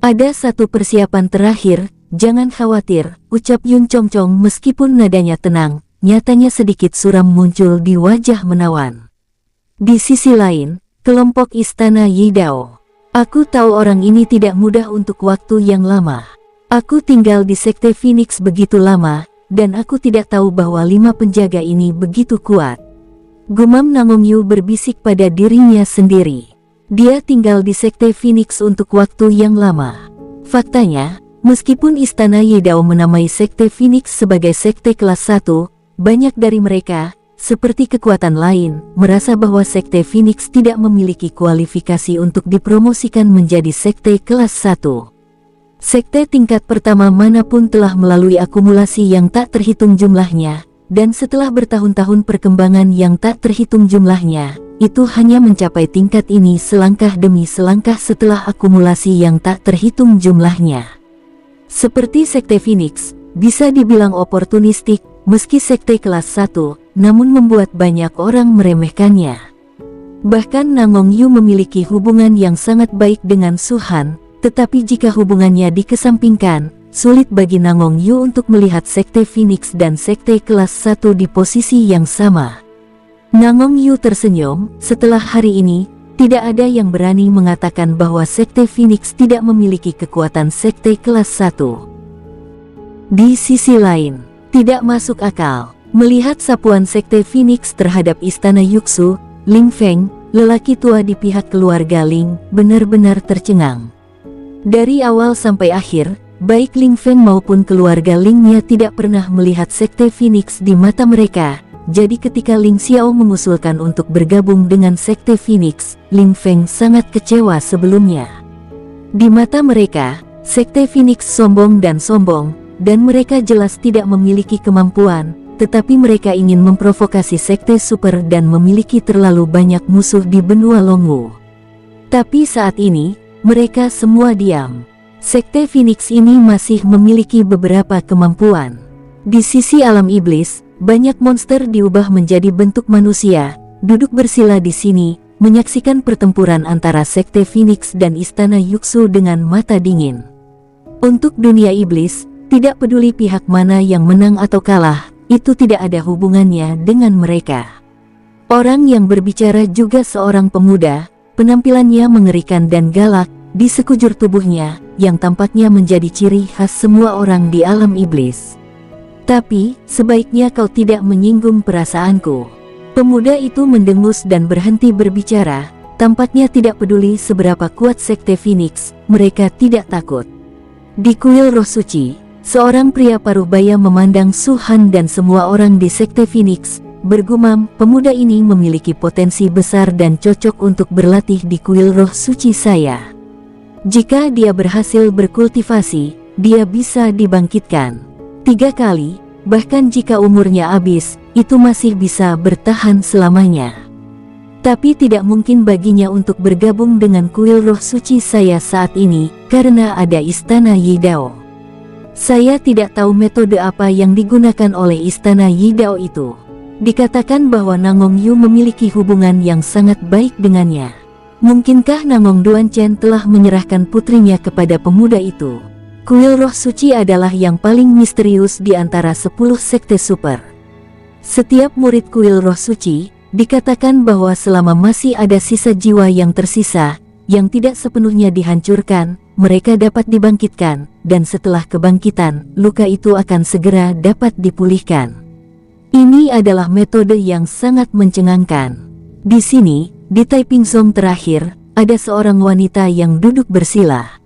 Ada satu persiapan terakhir, jangan khawatir, ucap Yun Chongchong meskipun nadanya tenang, nyatanya sedikit suram muncul di wajah menawan. Di sisi lain, kelompok Istana Yidao. Aku tahu orang ini tidak mudah untuk waktu yang lama. Aku tinggal di Sekte Phoenix begitu lama, dan aku tidak tahu bahwa 5 penjaga ini begitu kuat. Gumam Nangongyu berbisik pada dirinya sendiri. Dia tinggal di Sekte Phoenix untuk waktu yang lama. Faktanya, meskipun Istana Yidao menamai Sekte Phoenix sebagai Sekte kelas 1, banyak dari mereka, seperti kekuatan lain, merasa bahwa Sekte Phoenix tidak memiliki kualifikasi untuk dipromosikan menjadi Sekte kelas 1. Sekte tingkat pertama manapun telah melalui akumulasi yang tak terhitung jumlahnya, dan setelah bertahun-tahun perkembangan yang tak terhitung jumlahnya, itu hanya mencapai tingkat ini selangkah demi selangkah setelah akumulasi yang tak terhitung jumlahnya. Seperti Sekte Phoenix, bisa dibilang oportunistik, meski Sekte kelas 1, namun membuat banyak orang meremehkannya. Bahkan Nangongyu memiliki hubungan yang sangat baik dengan Su Han. Tetapi jika hubungannya dikesampingkan, sulit bagi Nangongyu untuk melihat Sekte Phoenix dan Sekte kelas 1 di posisi yang sama. Nangongyu tersenyum, setelah hari ini, tidak ada yang berani mengatakan bahwa Sekte Phoenix tidak memiliki kekuatan Sekte kelas 1. Di sisi lain, tidak masuk akal, melihat sapuan Sekte Phoenix terhadap Istana Yuxu, Ling Feng, lelaki tua di pihak keluarga Ling, benar-benar tercengang. Dari awal sampai akhir, baik Ling Feng maupun keluarga Lingnya tidak pernah melihat Sekte Phoenix di mata mereka. Jadi ketika Ling Xiao mengusulkan untuk bergabung dengan Sekte Phoenix, Ling Feng sangat kecewa sebelumnya. Di mata mereka, Sekte Phoenix sombong, dan mereka jelas tidak memiliki kemampuan, tetapi mereka ingin memprovokasi Sekte Super dan memiliki terlalu banyak musuh di benua Longwu. Tapi saat ini, mereka semua diam. Sekte Phoenix ini masih memiliki beberapa kemampuan. Di sisi alam iblis, banyak monster diubah menjadi bentuk manusia, duduk bersila di sini, menyaksikan pertempuran antara Sekte Phoenix dan Istana Yuxu dengan mata dingin. Untuk dunia iblis, tidak peduli pihak mana yang menang atau kalah, itu tidak ada hubungannya dengan mereka. Orang yang berbicara juga seorang pemuda. Penampilannya mengerikan dan galak, di sekujur tubuhnya, yang tampaknya menjadi ciri khas semua orang di alam iblis. Tapi, sebaiknya kau tidak menyinggung perasaanku. Pemuda itu mendengus dan berhenti berbicara, tampaknya tidak peduli seberapa kuat Sekte Phoenix, mereka tidak takut. Di kuil roh suci, seorang pria paruh baya memandang Su Han dan semua orang di Sekte Phoenix, bergumam, pemuda ini memiliki potensi besar dan cocok untuk berlatih di kuil roh suci saya. Jika dia berhasil berkultivasi, dia bisa dibangkitkan 3 kali, bahkan jika umurnya habis, itu masih bisa bertahan selamanya. Tapi tidak mungkin baginya untuk bergabung dengan kuil roh suci saya saat ini, karena ada Istana Yidao. Saya tidak tahu metode apa yang digunakan oleh Istana Yidao itu. Dikatakan bahwa Nangongyu memiliki hubungan yang sangat baik dengannya. Mungkinkah Nangong Duanchen telah menyerahkan putrinya kepada pemuda itu? Kuil roh suci adalah yang paling misterius di antara 10 sekte super. Setiap murid kuil roh suci, dikatakan bahwa selama masih ada sisa jiwa yang tersisa, yang tidak sepenuhnya dihancurkan, mereka dapat dibangkitkan, dan setelah kebangkitan, luka itu akan segera dapat dipulihkan. Ini adalah metode yang sangat mencengangkan. Di sini, di Taiping Song terakhir, ada seorang wanita yang duduk bersila.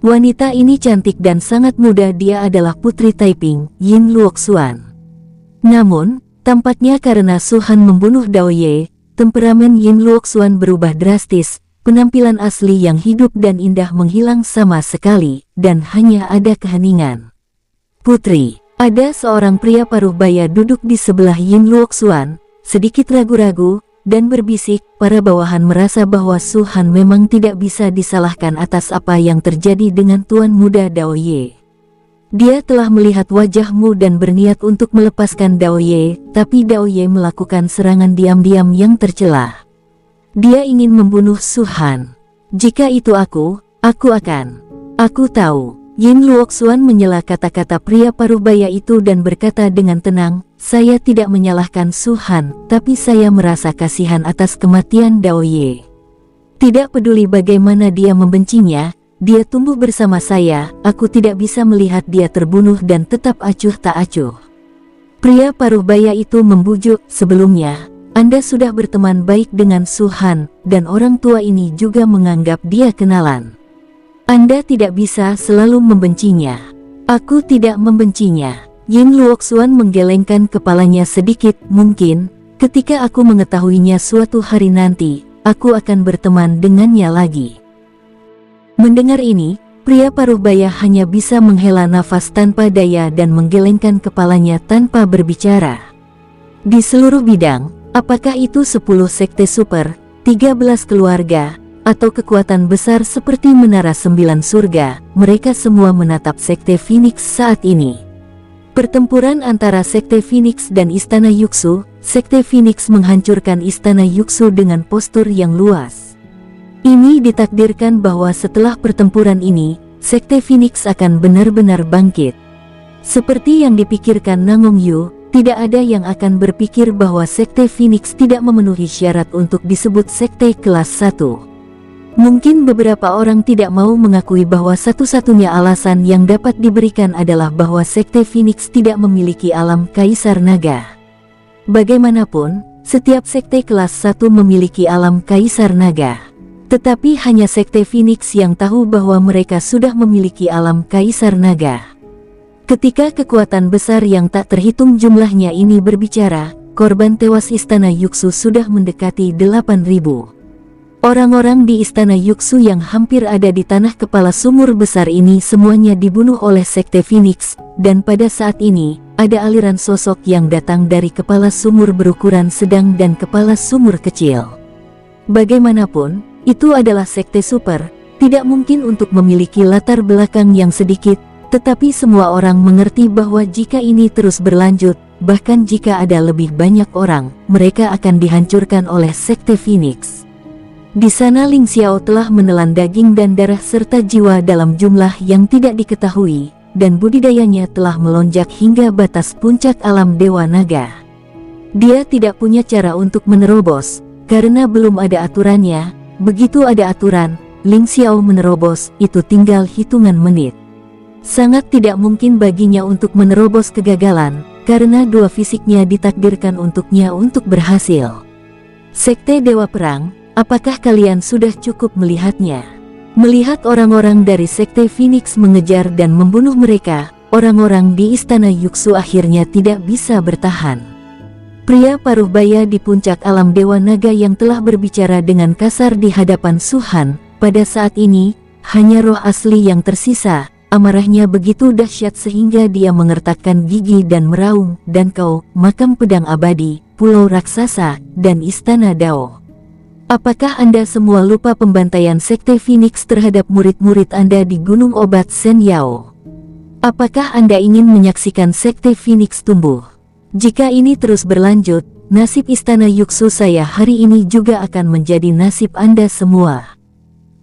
Wanita ini cantik dan sangat muda. Dia adalah putri Taiping, Yin Luoxuan. Namun, tampaknya karena Su Han membunuh Dao Ye, temperamen Yin Luoxuan berubah drastis, penampilan asli yang hidup dan indah menghilang sama sekali, dan hanya ada keheningan. Putri, ada seorang pria paruh baya duduk di sebelah Yin Luoxuan, sedikit ragu-ragu, dan berbisik. Para bawahan merasa bahwa Su Han memang tidak bisa disalahkan atas apa yang terjadi dengan Tuan Muda Dao Ye. Dia telah melihat wajahmu dan berniat untuk melepaskan Dao Ye, tapi Dao Ye melakukan serangan diam-diam yang tercela. Dia ingin membunuh Su Han. Jika itu aku akan. Aku tahu. Yin Luoxuan menyela kata-kata pria paruh baya itu dan berkata dengan tenang, saya tidak menyalahkan Su Han, tapi saya merasa kasihan atas kematian Dao Ye. Tidak peduli bagaimana dia membencinya, dia tumbuh bersama saya, aku tidak bisa melihat dia terbunuh dan tetap acuh tak acuh. Pria paruh baya itu membujuk, sebelumnya, Anda sudah berteman baik dengan Su Han, dan orang tua ini juga menganggap dia kenalan. Anda tidak bisa selalu membencinya. Aku tidak membencinya. Yin Luoxuan menggelengkan kepalanya sedikit. Mungkin, ketika aku mengetahuinya suatu hari nanti, aku akan berteman dengannya lagi. Mendengar ini, pria paruh baya hanya bisa menghela nafas tanpa daya dan menggelengkan kepalanya tanpa berbicara. Di seluruh bidang, apakah itu 10 sekte super, 13 keluarga, atau kekuatan besar seperti Menara 9 Surga, mereka semua menatap Sekte Phoenix saat ini. Pertempuran antara Sekte Phoenix dan Istana Yuxu, Sekte Phoenix menghancurkan Istana Yuxu dengan postur yang luas. Ini ditakdirkan bahwa setelah pertempuran ini, Sekte Phoenix akan benar-benar bangkit. Seperti yang dipikirkan Nangong Yu, tidak ada yang akan berpikir bahwa Sekte Phoenix tidak memenuhi syarat untuk disebut Sekte kelas 1. Mungkin beberapa orang tidak mau mengakui bahwa satu-satunya alasan yang dapat diberikan adalah bahwa Sekte Phoenix tidak memiliki alam Kaisar Naga. Bagaimanapun, setiap Sekte kelas 1 memiliki alam Kaisar Naga. Tetapi hanya Sekte Phoenix yang tahu bahwa mereka sudah memiliki alam Kaisar Naga. Ketika kekuatan besar yang tak terhitung jumlahnya ini berbicara, korban tewas Istana Yuxu sudah mendekati 8.000. Orang-orang di Istana Yuxu yang hampir ada di tanah kepala sumur besar ini semuanya dibunuh oleh Sekte Phoenix, dan pada saat ini, ada aliran sosok yang datang dari kepala sumur berukuran sedang dan kepala sumur kecil. Bagaimanapun, itu adalah Sekte Super, tidak mungkin untuk memiliki latar belakang yang sedikit, tetapi semua orang mengerti bahwa jika ini terus berlanjut, bahkan jika ada lebih banyak orang, mereka akan dihancurkan oleh Sekte Phoenix. Di sana Ling Xiao telah menelan daging dan darah serta jiwa dalam jumlah yang tidak diketahui, dan budidayanya telah melonjak hingga batas puncak alam Dewa Naga. Dia tidak punya cara untuk menerobos, karena belum ada aturannya. Begitu ada aturan, Ling Xiao menerobos, itu tinggal hitungan menit. Sangat tidak mungkin baginya untuk menerobos kegagalan, karena dua fisiknya ditakdirkan untuknya untuk berhasil. Sekte Dewa Perang, apakah kalian sudah cukup melihatnya? Melihat orang-orang dari Sekte Phoenix mengejar dan membunuh mereka, orang-orang di Istana Yuxu akhirnya tidak bisa bertahan. Pria paruh baya di puncak alam Dewa Naga yang telah berbicara dengan kasar di hadapan Su Han, pada saat ini, hanya roh asli yang tersisa. Amarahnya begitu dahsyat sehingga dia mengertakkan gigi dan meraung, dan kau, makam pedang abadi, pulau raksasa, dan istana Dao. Apakah Anda semua lupa pembantaian Sekte Phoenix terhadap murid-murid Anda di Gunung Obat Sen Yao? Apakah Anda ingin menyaksikan Sekte Phoenix tumbuh? Jika ini terus berlanjut, nasib Istana Yuxu saya hari ini juga akan menjadi nasib Anda semua.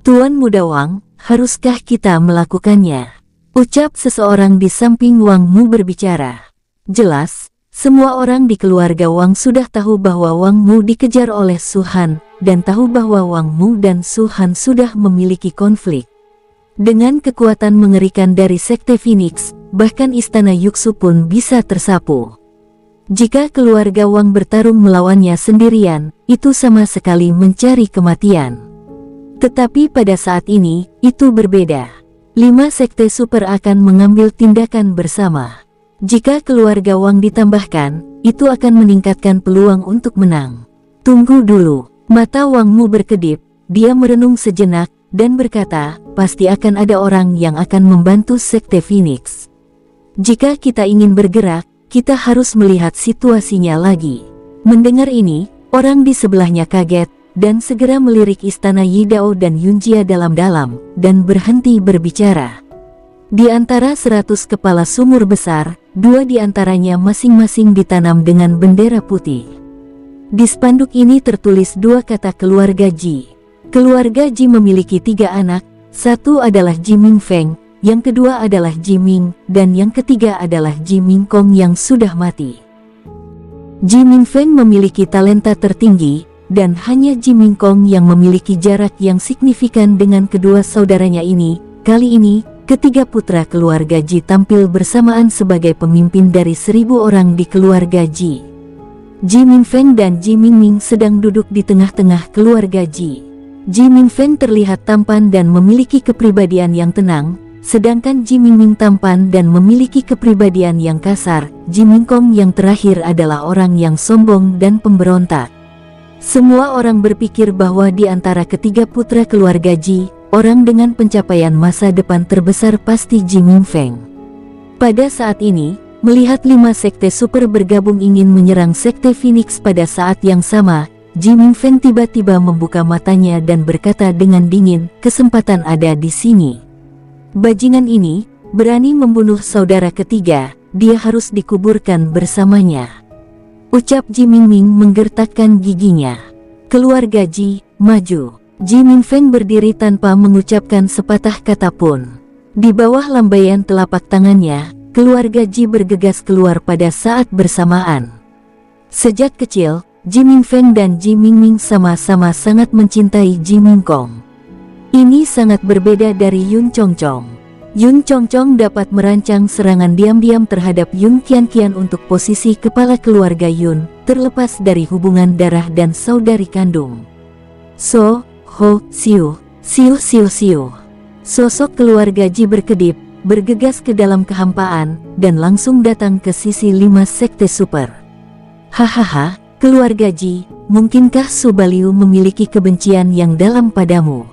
Tuan Muda Wang, haruskah kita melakukannya? Ucap seseorang di samping Wang Mu berbicara. Jelas, semua orang di keluarga Wang sudah tahu bahwa Wang Mu dikejar oleh Su Han, dan tahu bahwa Wang Mu dan Su Han sudah memiliki konflik. Dengan kekuatan mengerikan dari Sekte Phoenix, bahkan Istana Yuxu pun bisa tersapu. Jika keluarga Wang bertarung melawannya sendirian, itu sama sekali mencari kematian. Tetapi pada saat ini, itu berbeda. 5 sekte super akan mengambil tindakan bersama. Jika keluarga Wang ditambahkan, itu akan meningkatkan peluang untuk menang. Tunggu dulu. Mata Wang Mu berkedip, dia merenung sejenak, dan berkata, pasti akan ada orang yang akan membantu sekte Phoenix. Jika kita ingin bergerak, kita harus melihat situasinya lagi. Mendengar ini, orang di sebelahnya kaget, dan segera melirik istana Yidao dan Yunjia dalam-dalam, dan berhenti berbicara. Di antara 100 kepala sumur besar, 2 di antaranya masing-masing ditanam dengan bendera putih. Di spanduk ini tertulis 2 kata keluarga Ji. Keluarga Ji memiliki 3 anak, satu adalah Ji Mingfeng, yang kedua adalah Ji Ming, dan yang ketiga adalah Ji Mingkong yang sudah mati. Ji Mingfeng memiliki talenta tertinggi, dan hanya Ji Mingkong yang memiliki jarak yang signifikan dengan kedua saudaranya ini. Kali ini, ketiga putra keluarga Ji tampil bersamaan sebagai pemimpin dari 1000 orang di keluarga Ji. Ji Mingfeng dan Ji Mingming sedang duduk di tengah-tengah keluarga Ji. Ji Mingfeng terlihat tampan dan memiliki kepribadian yang tenang, sedangkan Ji Mingming tampan dan memiliki kepribadian yang kasar. Ji Mingkong yang terakhir adalah orang yang sombong dan pemberontak. Semua orang berpikir bahwa di antara ketiga putra keluarga Ji, orang dengan pencapaian masa depan terbesar pasti Ji Mingfeng. Pada saat ini, melihat 5 sekte super bergabung ingin menyerang sekte Phoenix pada saat yang sama, Ji Mingfeng tiba-tiba membuka matanya dan berkata dengan dingin, kesempatan ada di sini. Bajingan ini berani membunuh saudara ketiga, dia harus dikuburkan bersamanya. Ucap Ji Mingming menggertakkan giginya. Keluarga Ji, maju. Ji Mingfeng berdiri tanpa mengucapkan sepatah kata pun. Di bawah lambaian telapak tangannya, keluarga Ji bergegas keluar pada saat bersamaan. Sejak kecil, Ji Mingfeng dan Ji Mingming sama-sama sangat mencintai Ji Mingkong. Ini sangat berbeda dari Yun Chongchong. Yun Chongchong dapat merancang serangan diam-diam terhadap Yun Qianqian untuk posisi kepala keluarga Yun, terlepas dari hubungan darah dan saudari kandung. So, Ho, Siu, Siu Siu Siu. Sosok keluarga Ji berkedip, bergegas ke dalam kehampaan, dan langsung datang ke sisi 5 sekte super. Hahaha, keluarga Ji, mungkinkah Su Baliu memiliki kebencian yang dalam padamu?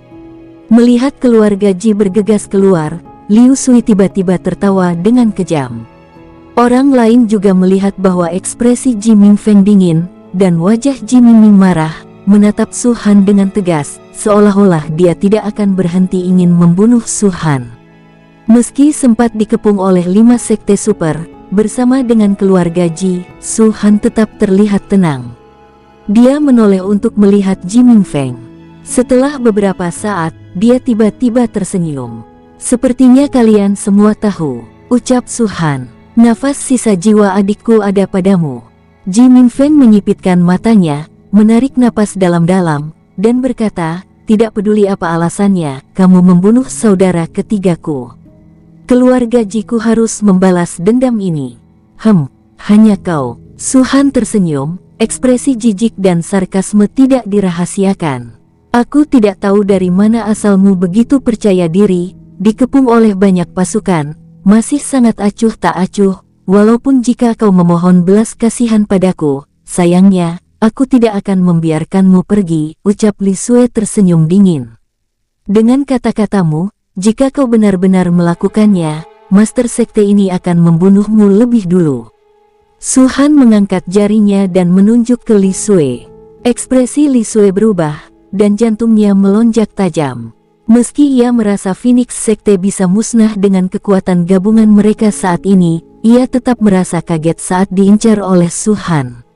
Melihat keluarga Ji bergegas keluar, Liu Sui tiba-tiba tertawa dengan kejam. Orang lain juga melihat bahwa ekspresi Ji Mingfeng dingin, dan wajah Ji Mingming marah, menatap Su Han dengan tegas, seolah-olah dia tidak akan berhenti ingin membunuh Su Han. Meski sempat dikepung oleh 5 sekte super, bersama dengan keluarga Ji, Su Han tetap terlihat tenang. Dia menoleh untuk melihat Ji Mingfeng. Setelah beberapa saat, dia tiba-tiba tersenyum. Sepertinya kalian semua tahu, ucap Su Han. Nafas sisa jiwa adikku ada padamu. Ji Mingfeng menyipitkan matanya, menarik napas dalam-dalam, dan berkata, tidak peduli apa alasannya, kamu membunuh saudara ketigaku. Keluarga Jiku harus membalas dendam ini. Hanya kau. Su Han tersenyum, ekspresi jijik dan sarkasme tidak dirahasiakan. Aku tidak tahu dari mana asalmu begitu percaya diri, dikepung oleh banyak pasukan, masih sangat acuh tak acuh, walaupun jika kau memohon belas kasihan padaku, sayangnya, aku tidak akan membiarkanmu pergi, ucap Li Sui tersenyum dingin. Dengan kata-katamu, jika kau benar-benar melakukannya, Master Sekte ini akan membunuhmu lebih dulu. Su Han mengangkat jarinya dan menunjuk ke Li Sui. Ekspresi Li Sui berubah, dan jantungnya melonjak tajam. Meski ia merasa Phoenix Sekte bisa musnah dengan kekuatan gabungan mereka saat ini, ia tetap merasa kaget saat diincar oleh Su Han.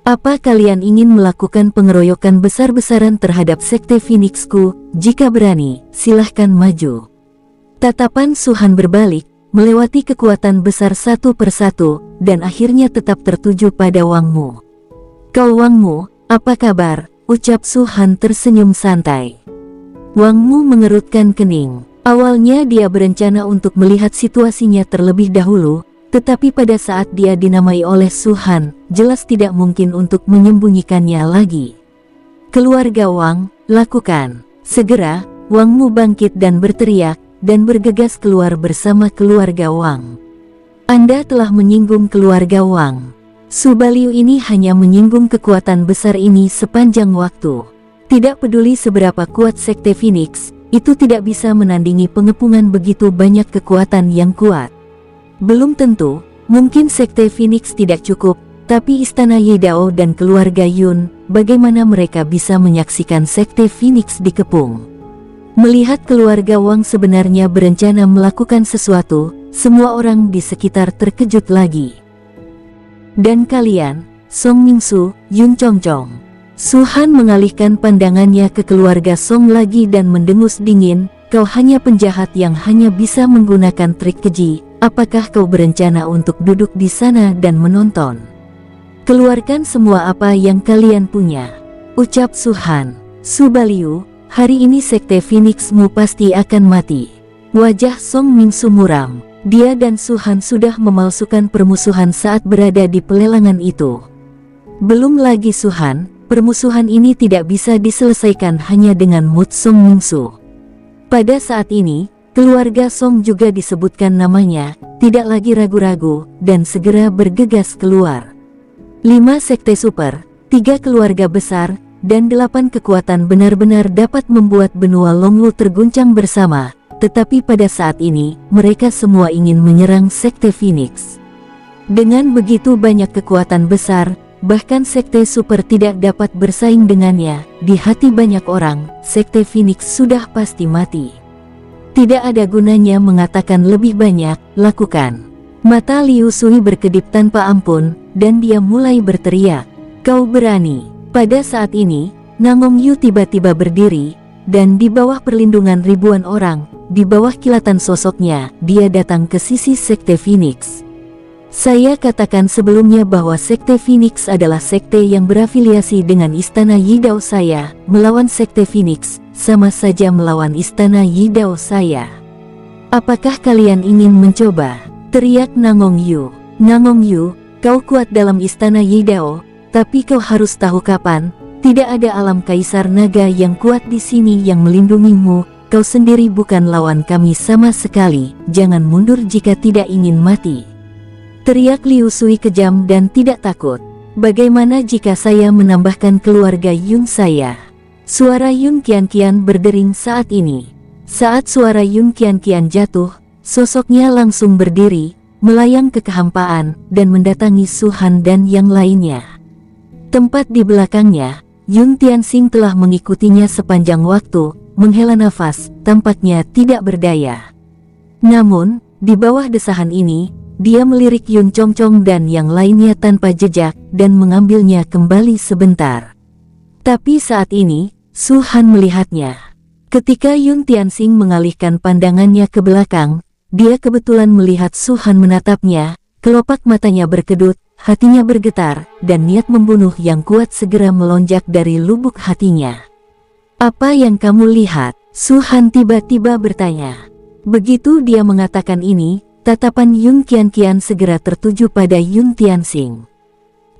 Apa kalian ingin melakukan pengeroyokan besar-besaran terhadap Sekte Phoenixku? Jika berani, silahkan maju. Tatapan Su Han berbalik, melewati kekuatan besar satu persatu, dan akhirnya tetap tertuju pada Wang Mu. Kau Wang Mu, apa kabar? Ucap Su Han tersenyum santai. Wang Mu mengerutkan kening. Awalnya dia berencana untuk melihat situasinya terlebih dahulu, Tetapi pada saat dia dinamai oleh Su Han, jelas tidak mungkin untuk menyembunyikannya lagi. Keluarga Wang, lakukan. Segera, Wang Mu bangkit dan berteriak, dan bergegas keluar bersama keluarga Wang. Anda telah menyinggung keluarga Wang. Su Baliu ini hanya menyinggung kekuatan besar ini sepanjang waktu. Tidak peduli seberapa kuat Sekte Phoenix, itu tidak bisa menandingi pengepungan begitu banyak kekuatan yang kuat. Belum tentu, mungkin Sekte Phoenix tidak cukup, tapi Istana Yidao dan keluarga Yun, bagaimana mereka bisa menyaksikan Sekte Phoenix dikepung? Melihat keluarga Wang sebenarnya berencana melakukan sesuatu, semua orang di sekitar terkejut lagi. Dan kalian, Song Mingsu, Yun Chongchong. Su Han mengalihkan pandangannya ke keluarga Song lagi dan mendengus dingin, kau hanya penjahat yang hanya bisa menggunakan trik keji. Apakah kau berencana untuk duduk di sana dan menonton? Keluarkan semua apa yang kalian punya, ucap Su Han. Su Baliu, hari ini Sekte Phoenixmu pasti akan mati. Wajah Song Mingsu muram. Dia dan Su Han sudah memalsukan permusuhan saat berada di pelelangan itu. Belum lagi Su Han, permusuhan ini tidak bisa diselesaikan hanya dengan mood Song Mingsu. Pada saat ini, keluarga Song juga disebutkan namanya, tidak lagi ragu-ragu, dan segera bergegas keluar. 5 sekte super, 3 keluarga besar, dan 8 kekuatan benar-benar dapat membuat benua Longlu terguncang bersama, tetapi pada saat ini, mereka semua ingin menyerang Sekte Phoenix. Dengan begitu banyak kekuatan besar, bahkan Sekte Super tidak dapat bersaing dengannya, di hati banyak orang, Sekte Phoenix sudah pasti mati. Tidak ada gunanya mengatakan lebih banyak, lakukan. Mata Liu Sui berkedip tanpa ampun, dan dia mulai berteriak, kau berani. Pada saat ini, Nangong Yu tiba-tiba berdiri, dan di bawah perlindungan ribuan orang, di bawah kilatan sosoknya, dia datang ke sisi Sekte Phoenix. Saya katakan sebelumnya bahwa Sekte Phoenix adalah sekte yang berafiliasi dengan Istana Yidao saya, melawan Sekte Phoenix, sama saja melawan Istana Yidao saya. Apakah kalian ingin mencoba? Teriak Nangong Yu. Nangong Yu, kau kuat dalam Istana Yidao, tapi kau harus tahu kapan, tidak ada alam kaisar naga yang kuat di sini yang melindungimu, kau sendiri bukan lawan kami sama sekali, jangan mundur jika tidak ingin mati. Teriak Liu Sui kejam dan tidak takut. Bagaimana jika saya menambahkan keluarga Yun saya? Suara Yun Qianqian berdering saat ini. Saat suara Yun Qianqian jatuh, sosoknya langsung berdiri, melayang ke kehampaan, dan mendatangi Su Han dan yang lainnya. Tempat di belakangnya, Yun Tianxing telah mengikutinya sepanjang waktu, menghela nafas, tampaknya tidak berdaya. Namun, di bawah desahan ini, dia melirik Yun Chongchong dan yang lainnya tanpa jejak, dan mengambilnya kembali sebentar. Tapi saat ini, Su Han melihatnya. Ketika Yun Tianxing mengalihkan pandangannya ke belakang, dia kebetulan melihat Su Han menatapnya, kelopak matanya berkedut, hatinya bergetar, dan niat membunuh yang kuat segera melonjak dari lubuk hatinya. Apa yang kamu lihat? Su Han tiba-tiba bertanya. Begitu dia mengatakan ini, tatapan Yun Qianqian segera tertuju pada Yun Tianxing.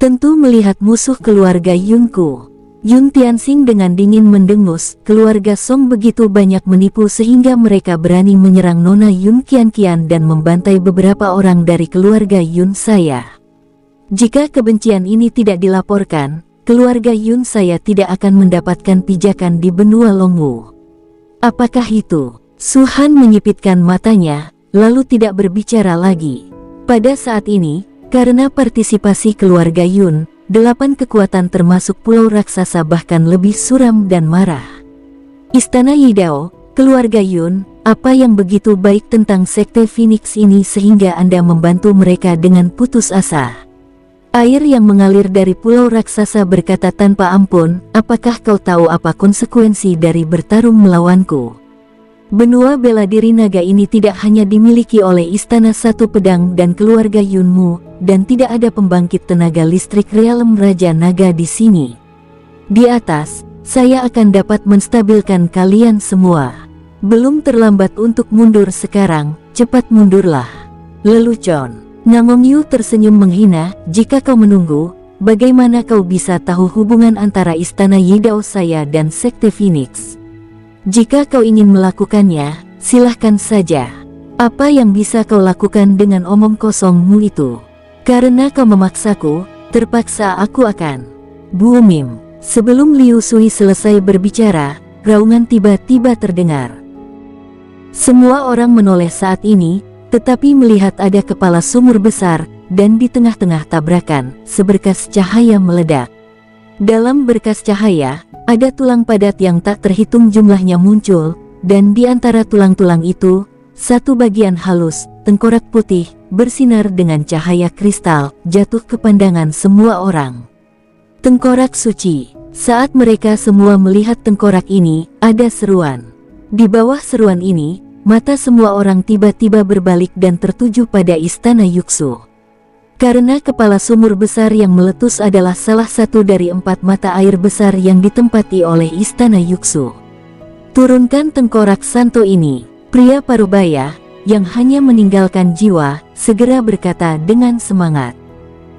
Tentu melihat musuh keluarga Yunku. Yun Tianxing dengan dingin mendengus, keluarga Song begitu banyak menipu sehingga mereka berani menyerang Nona Yun Qianqian dan membantai beberapa orang dari keluarga Yun saya. Jika kebencian ini tidak dilaporkan, keluarga Yun saya tidak akan mendapatkan pijakan di benua Longwu. Apakah itu? Su Han menyipitkan matanya, lalu tidak berbicara lagi. Pada saat ini, karena partisipasi keluarga Yun, 8 kekuatan termasuk pulau raksasa bahkan lebih suram dan marah. Istana Yidao, keluarga Yun, apa yang begitu baik tentang Sekte Phoenix ini sehingga Anda membantu mereka dengan putus asa? Air yang mengalir dari pulau raksasa berkata tanpa ampun, apakah kau tahu apa konsekuensi dari bertarung melawanku? Benua bela diri naga ini tidak hanya dimiliki oleh Istana Satu Pedang dan keluarga Yunmu, dan tidak ada pembangkit tenaga listrik realem Raja Naga di sini. Di atas, saya akan dapat menstabilkan kalian semua. Belum terlambat untuk mundur sekarang, cepat mundurlah. Lelucon. Namong Yu tersenyum menghina, jika kau menunggu, bagaimana kau bisa tahu hubungan antara istana Yidao saya dan Sekte Phoenix? Jika kau ingin melakukannya, silahkan saja. Apa yang bisa kau lakukan dengan omong kosongmu itu? Karena kau memaksaku, terpaksa aku akan. Bu Mim. Sebelum Liu Sui selesai berbicara, raungan tiba-tiba terdengar. Semua orang menoleh saat ini, tetapi melihat ada kepala sumur besar, dan di tengah-tengah tabrakan, seberkas cahaya meledak. Dalam berkas cahaya, ada tulang padat yang tak terhitung jumlahnya muncul, dan di antara tulang-tulang itu, satu bagian halus, tengkorak putih, bersinar dengan cahaya kristal, jatuh ke pandangan semua orang. Tengkorak suci. Saat mereka semua melihat tengkorak ini, ada seruan. Di bawah seruan ini, mata semua orang tiba-tiba berbalik dan tertuju pada istana Yuxu. Karena kepala sumur besar yang meletus adalah salah satu dari 4 mata air besar yang ditempati oleh istana Yuxu. Turunkan tengkorak Santo ini. Pria Parubaya, yang hanya meninggalkan jiwa, segera berkata dengan semangat.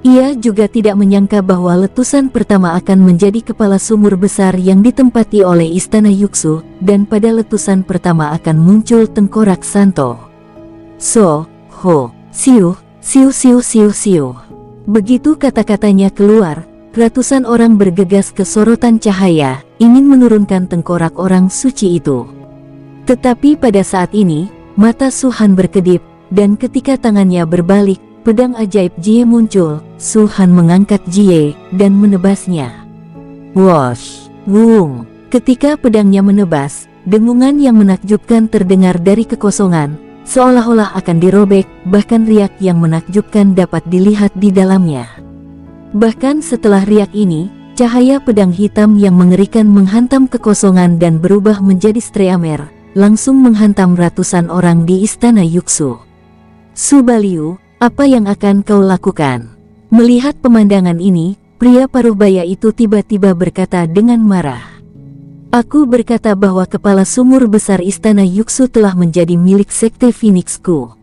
Ia juga tidak menyangka bahwa letusan pertama akan menjadi kepala sumur besar yang ditempati oleh istana Yuxu, dan pada letusan pertama akan muncul tengkorak Santo. So, ho, siu, siu siu siu siu. Begitu kata-katanya keluar, ratusan orang bergegas ke sorotan cahaya, ingin menurunkan tengkorak orang suci itu. Tetapi pada saat ini, mata Suhan berkedip, dan ketika tangannya berbalik, pedang ajaib Jie muncul. Suhan mengangkat Jie dan menebasnya. Wosh, wung. Ketika pedangnya menebas, dengungan yang menakjubkan terdengar dari kekosongan, seolah-olah akan dirobek, bahkan riak yang menakjubkan dapat dilihat di dalamnya. Bahkan setelah riak ini, cahaya pedang hitam yang mengerikan menghantam kekosongan dan berubah menjadi streamer, langsung menghantam ratusan orang di istana Yuxu. Su Baliu, apa yang akan kau lakukan? Melihat pemandangan ini, pria Parubaya itu tiba-tiba berkata dengan marah. Aku berkata bahwa kepala sumur besar istana Yuxu telah menjadi milik Sekte Phoenixku.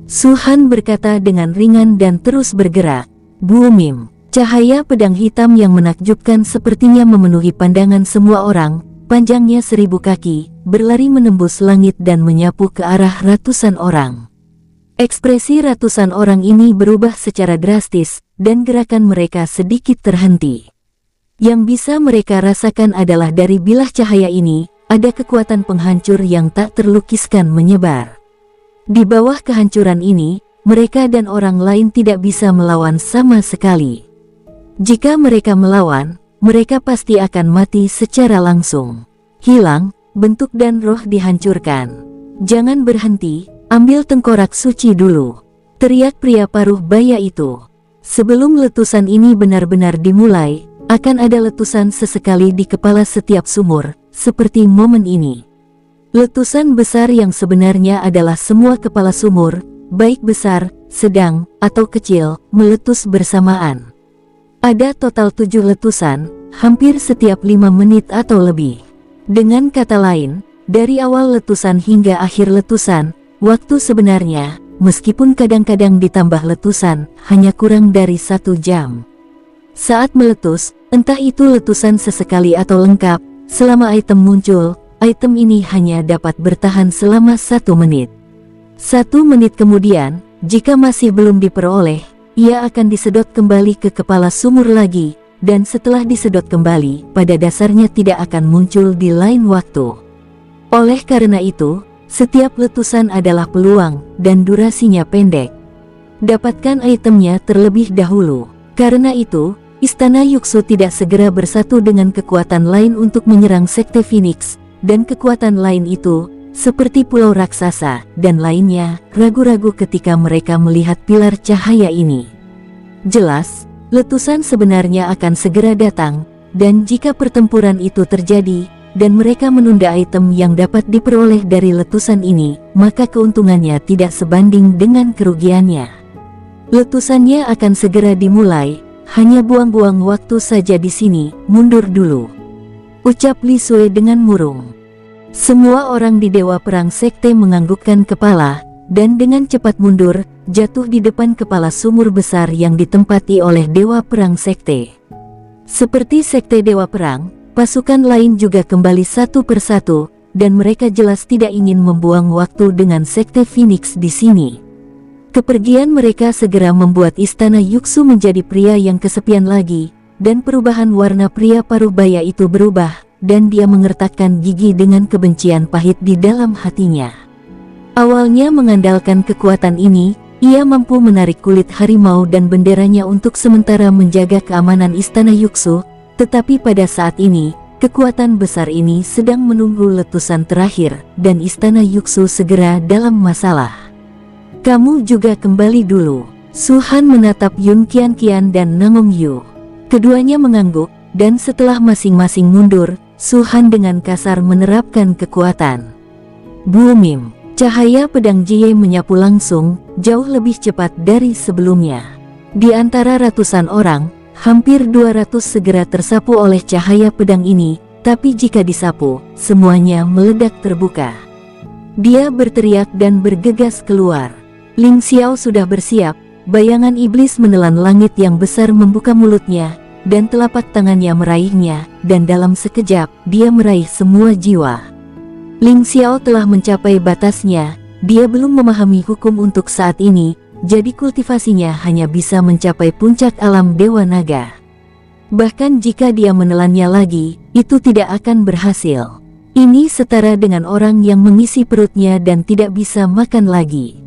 Suhan berkata dengan ringan dan terus bergerak. Bu Mim. Cahaya pedang hitam yang menakjubkan sepertinya memenuhi pandangan semua orang, panjangnya 1000 kaki, berlari menembus langit dan menyapu ke arah ratusan orang. Ekspresi ratusan orang ini berubah secara drastis, dan gerakan mereka sedikit terhenti. Yang bisa mereka rasakan adalah dari bilah cahaya ini, ada kekuatan penghancur yang tak terlukiskan menyebar. Di bawah kehancuran ini, mereka dan orang lain tidak bisa melawan sama sekali. Jika mereka melawan, mereka pasti akan mati secara langsung. Hilang, bentuk dan roh dihancurkan. Jangan berhenti. Ambil tengkorak suci dulu, teriak pria paruh baya itu. Sebelum letusan ini benar-benar dimulai, akan ada letusan sesekali di kepala setiap sumur, seperti momen ini. Letusan besar yang sebenarnya adalah semua kepala sumur, baik besar, sedang, atau kecil, meletus bersamaan. Ada total 7 letusan, hampir setiap 5 menit atau lebih. Dengan kata lain, dari awal letusan hingga akhir letusan, waktu sebenarnya, meskipun kadang-kadang ditambah letusan, hanya kurang dari 1 jam. Saat meletus, entah itu letusan sesekali atau lengkap, selama item muncul, item ini hanya dapat bertahan selama 1 menit. 1 menit kemudian, jika masih belum diperoleh, ia akan disedot kembali ke kepala sumur lagi, dan setelah disedot kembali, pada dasarnya tidak akan muncul di lain waktu. Oleh karena itu, setiap letusan adalah peluang, dan durasinya pendek. Dapatkan itemnya terlebih dahulu. Karena itu, istana Yuxu tidak segera bersatu dengan kekuatan lain untuk menyerang Sekte Phoenix, dan kekuatan lain itu, seperti pulau raksasa, dan lainnya, ragu-ragu ketika mereka melihat pilar cahaya ini. Jelas, letusan sebenarnya akan segera datang, dan jika pertempuran itu terjadi, dan mereka menunda item yang dapat diperoleh dari letusan ini, maka keuntungannya tidak sebanding dengan kerugiannya. Letusannya akan segera dimulai, hanya buang-buang waktu saja di sini, mundur dulu. Ucap Li Sui dengan murung. Semua orang di Dewa Perang Sekte menganggukkan kepala, dan dengan cepat mundur, jatuh di depan kepala sumur besar yang ditempati oleh Dewa Perang Sekte. Seperti Sekte Dewa Perang, pasukan lain juga kembali satu persatu, dan mereka jelas tidak ingin membuang waktu dengan Sekte Phoenix di sini. Kepergian mereka segera membuat istana Yuxu menjadi pria yang kesepian lagi, dan perubahan warna pria Parubaya itu berubah, dan dia mengertakkan gigi dengan kebencian pahit di dalam hatinya. Awalnya mengandalkan kekuatan ini, ia mampu menarik kulit harimau dan benderanya untuk sementara menjaga keamanan istana Yuxu, tetapi pada saat ini, kekuatan besar ini sedang menunggu letusan terakhir, dan istana Yuxu segera dalam masalah. Kamu juga kembali dulu. Su Han menatap Yun Qianqian dan Nangong Yu. Keduanya mengangguk, dan setelah masing-masing mundur, Su Han dengan kasar menerapkan kekuatan. Boomim, cahaya pedang Jie menyapu langsung, jauh lebih cepat dari sebelumnya. Di antara ratusan orang, hampir 200 segera tersapu oleh cahaya pedang ini, tapi jika disapu, semuanya meledak terbuka. Dia berteriak dan bergegas keluar. Ling Xiao sudah bersiap, bayangan iblis menelan langit yang besar membuka mulutnya, dan telapak tangannya meraihnya, dan dalam sekejap, dia meraih semua jiwa. Ling Xiao telah mencapai batasnya, dia belum memahami hukum untuk saat ini, jadi kultivasinya hanya bisa mencapai puncak alam Dewa Naga. Bahkan jika dia menelannya lagi, itu tidak akan berhasil. Ini setara dengan orang yang mengisi perutnya dan tidak bisa makan lagi.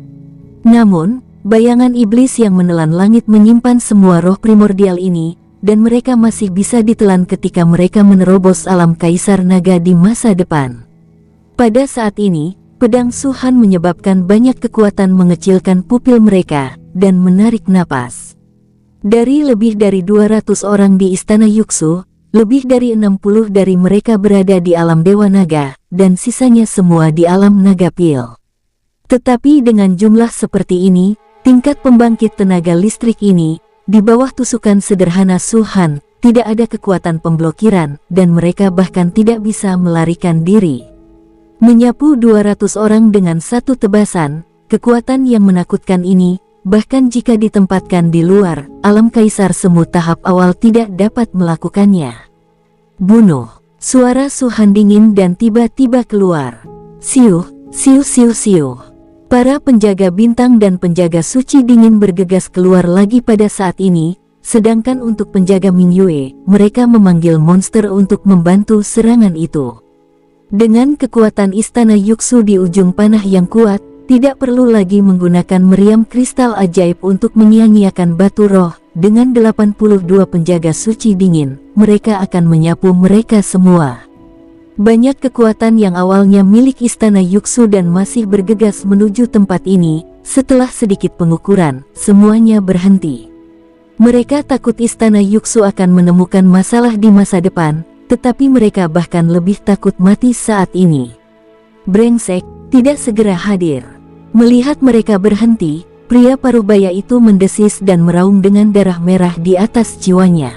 Namun, bayangan iblis yang menelan langit menyimpan semua roh primordial ini, dan mereka masih bisa ditelan ketika mereka menerobos alam Kaisar Naga di masa depan. Pada saat ini, pedang Su Han menyebabkan banyak kekuatan mengecilkan pupil mereka, dan menarik napas. Dari lebih dari 200 orang di Istana Yuxu, lebih dari 60 dari mereka berada di alam Dewa Naga, dan sisanya semua di alam Naga Pil. Tetapi dengan jumlah seperti ini, tingkat pembangkit tenaga listrik ini, di bawah tusukan sederhana Su Han, tidak ada kekuatan pemblokiran, dan mereka bahkan tidak bisa melarikan diri. Menyapu 200 orang dengan satu tebasan, kekuatan yang menakutkan ini, bahkan jika ditempatkan di luar, alam Kaisar Semu tahap awal tidak dapat melakukannya. Bunuh! Suara Su Han dingin dan tiba-tiba keluar. Siuh, siuh siuh siuh. Para penjaga bintang dan penjaga suci dingin bergegas keluar lagi pada saat ini, sedangkan untuk penjaga Mingyue, mereka memanggil monster untuk membantu serangan itu. Dengan kekuatan istana Yuxu di ujung panah yang kuat, tidak perlu lagi menggunakan meriam kristal ajaib untuk menyia-nyiakan batu roh. Dengan 82 penjaga suci dingin, mereka akan menyapu mereka semua. Banyak kekuatan yang awalnya milik istana Yuxu dan masih bergegas menuju tempat ini, setelah sedikit pengukuran, semuanya berhenti. Mereka takut istana Yuxu akan menemukan masalah di masa depan, tetapi mereka bahkan lebih takut mati saat ini. Brengsek, tidak segera hadir. Melihat mereka berhenti, pria Parubaya itu mendesis dan meraung dengan darah merah di atas jiwanya.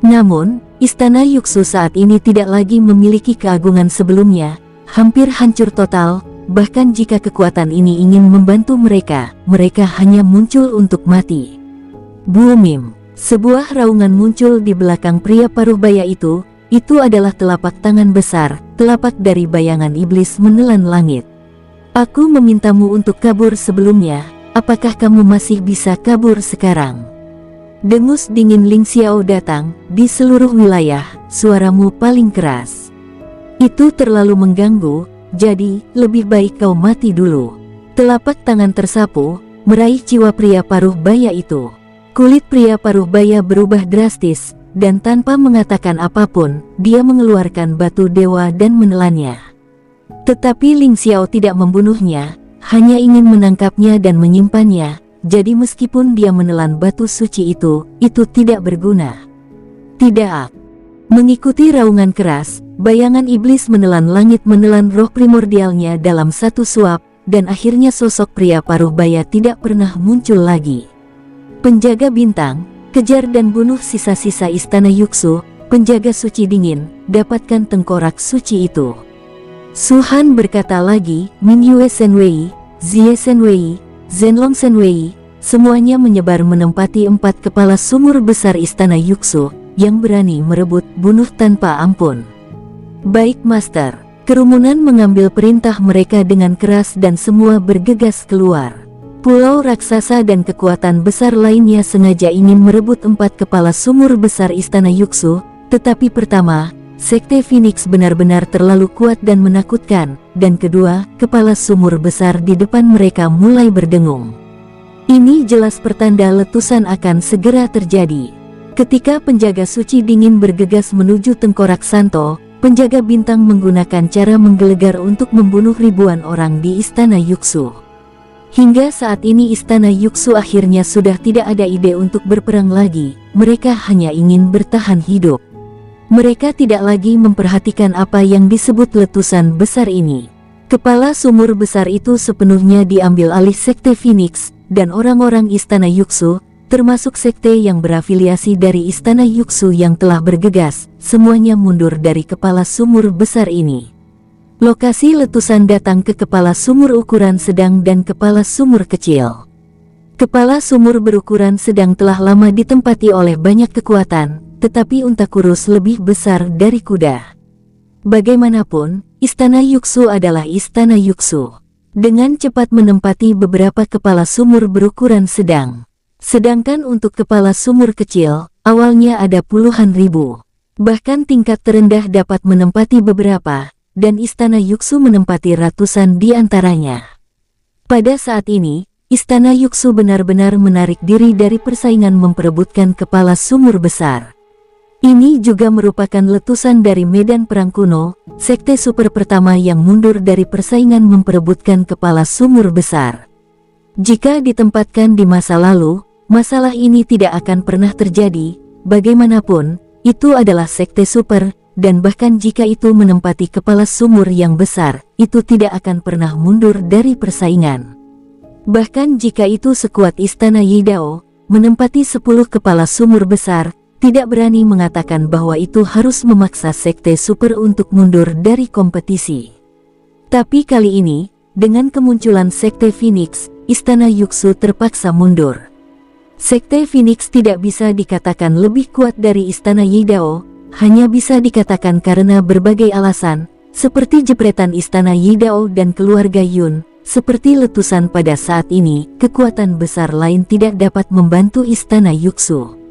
Namun, istana Yuxu saat ini tidak lagi memiliki keagungan sebelumnya, hampir hancur total, bahkan jika kekuatan ini ingin membantu mereka, mereka hanya muncul untuk mati. Boomim! Sebuah raungan muncul di belakang pria Parubaya itu adalah telapak tangan besar, telapak dari bayangan iblis menelan langit. Aku memintamu untuk kabur sebelumnya, apakah kamu masih bisa kabur sekarang? Dengus dingin Ling Xiao datang, di seluruh wilayah, suaramu paling keras. Itu terlalu mengganggu, jadi, lebih baik kau mati dulu. Telapak tangan tersapu, meraih jiwa pria Parubaya itu. Kulit pria Parubaya berubah drastis, dan tanpa mengatakan apapun, dia mengeluarkan batu dewa dan menelannya. Tetapi Ling Xiao tidak membunuhnya, hanya ingin menangkapnya dan menyimpannya. Jadi meskipun dia menelan batu suci itu tidak berguna. Tidak. Mengikuti raungan keras, bayangan iblis menelan langit menelan roh primordialnya dalam satu suap, dan akhirnya sosok pria Parubaya tidak pernah muncul lagi. Penjaga bintang, kejar dan bunuh sisa-sisa istana Yuxu, penjaga suci dingin, dapatkan tengkorak suci itu. Su Han berkata lagi, Mingyue Shenwei, Zie Shenwei, Zenlong Senwei, semuanya menyebar menempati 4 kepala sumur besar Istana Yuxu yang berani merebut bunuh tanpa ampun. Baik Master, kerumunan mengambil perintah mereka dengan keras dan semua bergegas keluar. Pulau raksasa dan kekuatan besar lainnya sengaja ingin merebut 4 kepala sumur besar Istana Yuxu, tetapi pertama, Sekte Phoenix benar-benar terlalu kuat dan menakutkan, dan kedua, kepala sumur besar di depan mereka mulai berdengung. Ini jelas pertanda letusan akan segera terjadi. Ketika penjaga suci dingin bergegas menuju tengkorak Santo, penjaga bintang menggunakan cara menggelegar untuk membunuh ribuan orang di Istana Yuxu. Hingga saat ini Istana Yuxu akhirnya sudah tidak ada ide untuk berperang lagi, mereka hanya ingin bertahan hidup. Mereka tidak lagi memperhatikan apa yang disebut letusan besar ini. Kepala sumur besar itu sepenuhnya diambil alih Sekte Phoenix, dan orang-orang Istana Yuxu, termasuk sekte yang berafiliasi dari Istana Yuxu yang telah bergegas, semuanya mundur dari kepala sumur besar ini. Lokasi letusan datang ke kepala sumur ukuran sedang dan kepala sumur kecil. Kepala sumur berukuran sedang telah lama ditempati oleh banyak kekuatan, tetapi unta kurus lebih besar dari kuda. Bagaimanapun, Istana Yuxu adalah Istana Yuxu. Dengan cepat menempati beberapa kepala sumur berukuran sedang. Sedangkan untuk kepala sumur kecil, awalnya ada puluhan ribu. Bahkan tingkat terendah dapat menempati beberapa, dan Istana Yuxu menempati ratusan di antaranya. Pada saat ini, Istana Yuxu benar-benar menarik diri dari persaingan memperebutkan kepala sumur besar. Ini juga merupakan letusan dari medan perang kuno, sekte super pertama yang mundur dari persaingan memperebutkan kepala sumur besar. Jika ditempatkan di masa lalu, masalah ini tidak akan pernah terjadi. Bagaimanapun, itu adalah sekte super, dan bahkan jika itu menempati kepala sumur yang besar, itu tidak akan pernah mundur dari persaingan. Bahkan jika itu sekuat Istana Yidao, menempati 10 kepala sumur besar, tidak berani mengatakan bahwa itu harus memaksa sekte super untuk mundur dari kompetisi. Tapi kali ini, dengan kemunculan Sekte Phoenix, Istana Yuxu terpaksa mundur. Sekte Phoenix tidak bisa dikatakan lebih kuat dari Istana Yidao, hanya bisa dikatakan karena berbagai alasan, seperti jepretan Istana Yidao dan keluarga Yun, seperti letusan pada saat ini, kekuatan besar lain tidak dapat membantu Istana Yuxu.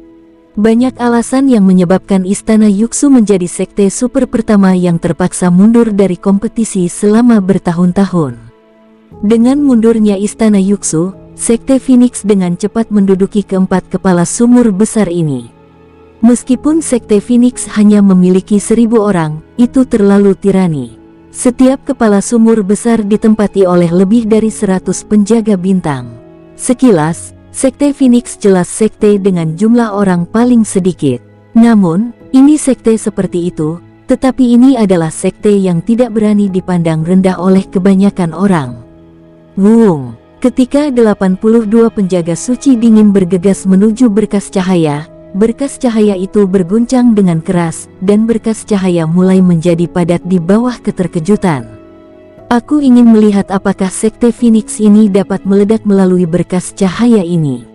Banyak alasan yang menyebabkan Istana Yuxu menjadi sekte super pertama yang terpaksa mundur dari kompetisi selama bertahun-tahun. Dengan mundurnya Istana Yuxu, Sekte Phoenix dengan cepat menduduki keempat kepala sumur besar ini. Meskipun Sekte Phoenix hanya memiliki 1000 orang, itu terlalu tirani. Setiap kepala sumur besar ditempati oleh lebih dari 100 penjaga bintang. Sekilas, Sekte Phoenix jelas sekte dengan jumlah orang paling sedikit. Namun, ini sekte seperti itu, tetapi ini adalah sekte yang tidak berani dipandang rendah oleh kebanyakan orang. Wung, ketika 82 penjaga suci dingin bergegas menuju berkas cahaya itu berguncang dengan keras, dan berkas cahaya mulai menjadi padat di bawah keterkejutan. Aku ingin melihat apakah Sekte Phoenix ini dapat meledak melalui berkas cahaya ini.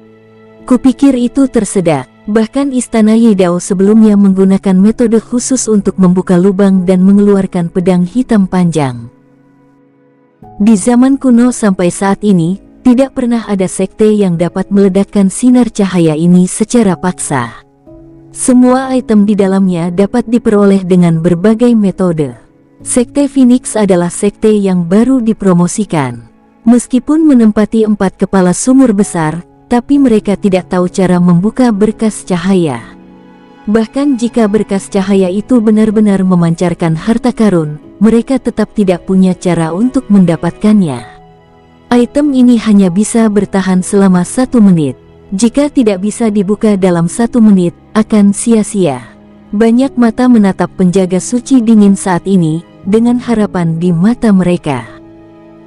Kupikir itu tersedak, bahkan Istana Yidao sebelumnya menggunakan metode khusus untuk membuka lubang dan mengeluarkan pedang hitam panjang. Di zaman kuno sampai saat ini, tidak pernah ada sekte yang dapat meledakkan sinar cahaya ini secara paksa. Semua item di dalamnya dapat diperoleh dengan berbagai metode. Sekte Phoenix adalah sekte yang baru dipromosikan. Meskipun menempati 4 kepala sumur besar, tapi mereka tidak tahu cara membuka berkas cahaya. Bahkan jika berkas cahaya itu benar-benar memancarkan harta karun, mereka tetap tidak punya cara untuk mendapatkannya. Item ini hanya bisa bertahan selama 1 menit. Jika tidak bisa dibuka dalam 1 menit, akan sia-sia. Banyak mata menatap penjaga suci dingin saat ini, dengan harapan di mata mereka.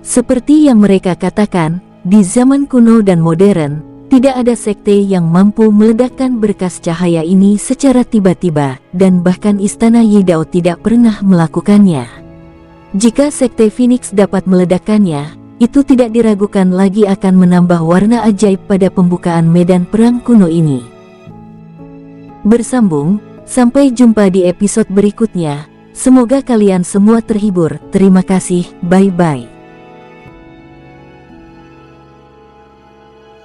Seperti yang mereka katakan, di zaman kuno dan modern, tidak ada sekte yang mampu meledakkan berkas cahaya ini secara tiba-tiba, dan bahkan Istana Yidao tidak pernah melakukannya. Jika Sekte Phoenix dapat meledakkannya, itu tidak diragukan lagi akan menambah warna ajaib pada pembukaan medan perang kuno ini. Bersambung, sampai jumpa di episode berikutnya. Semoga kalian semua terhibur. Terima kasih, bye-bye.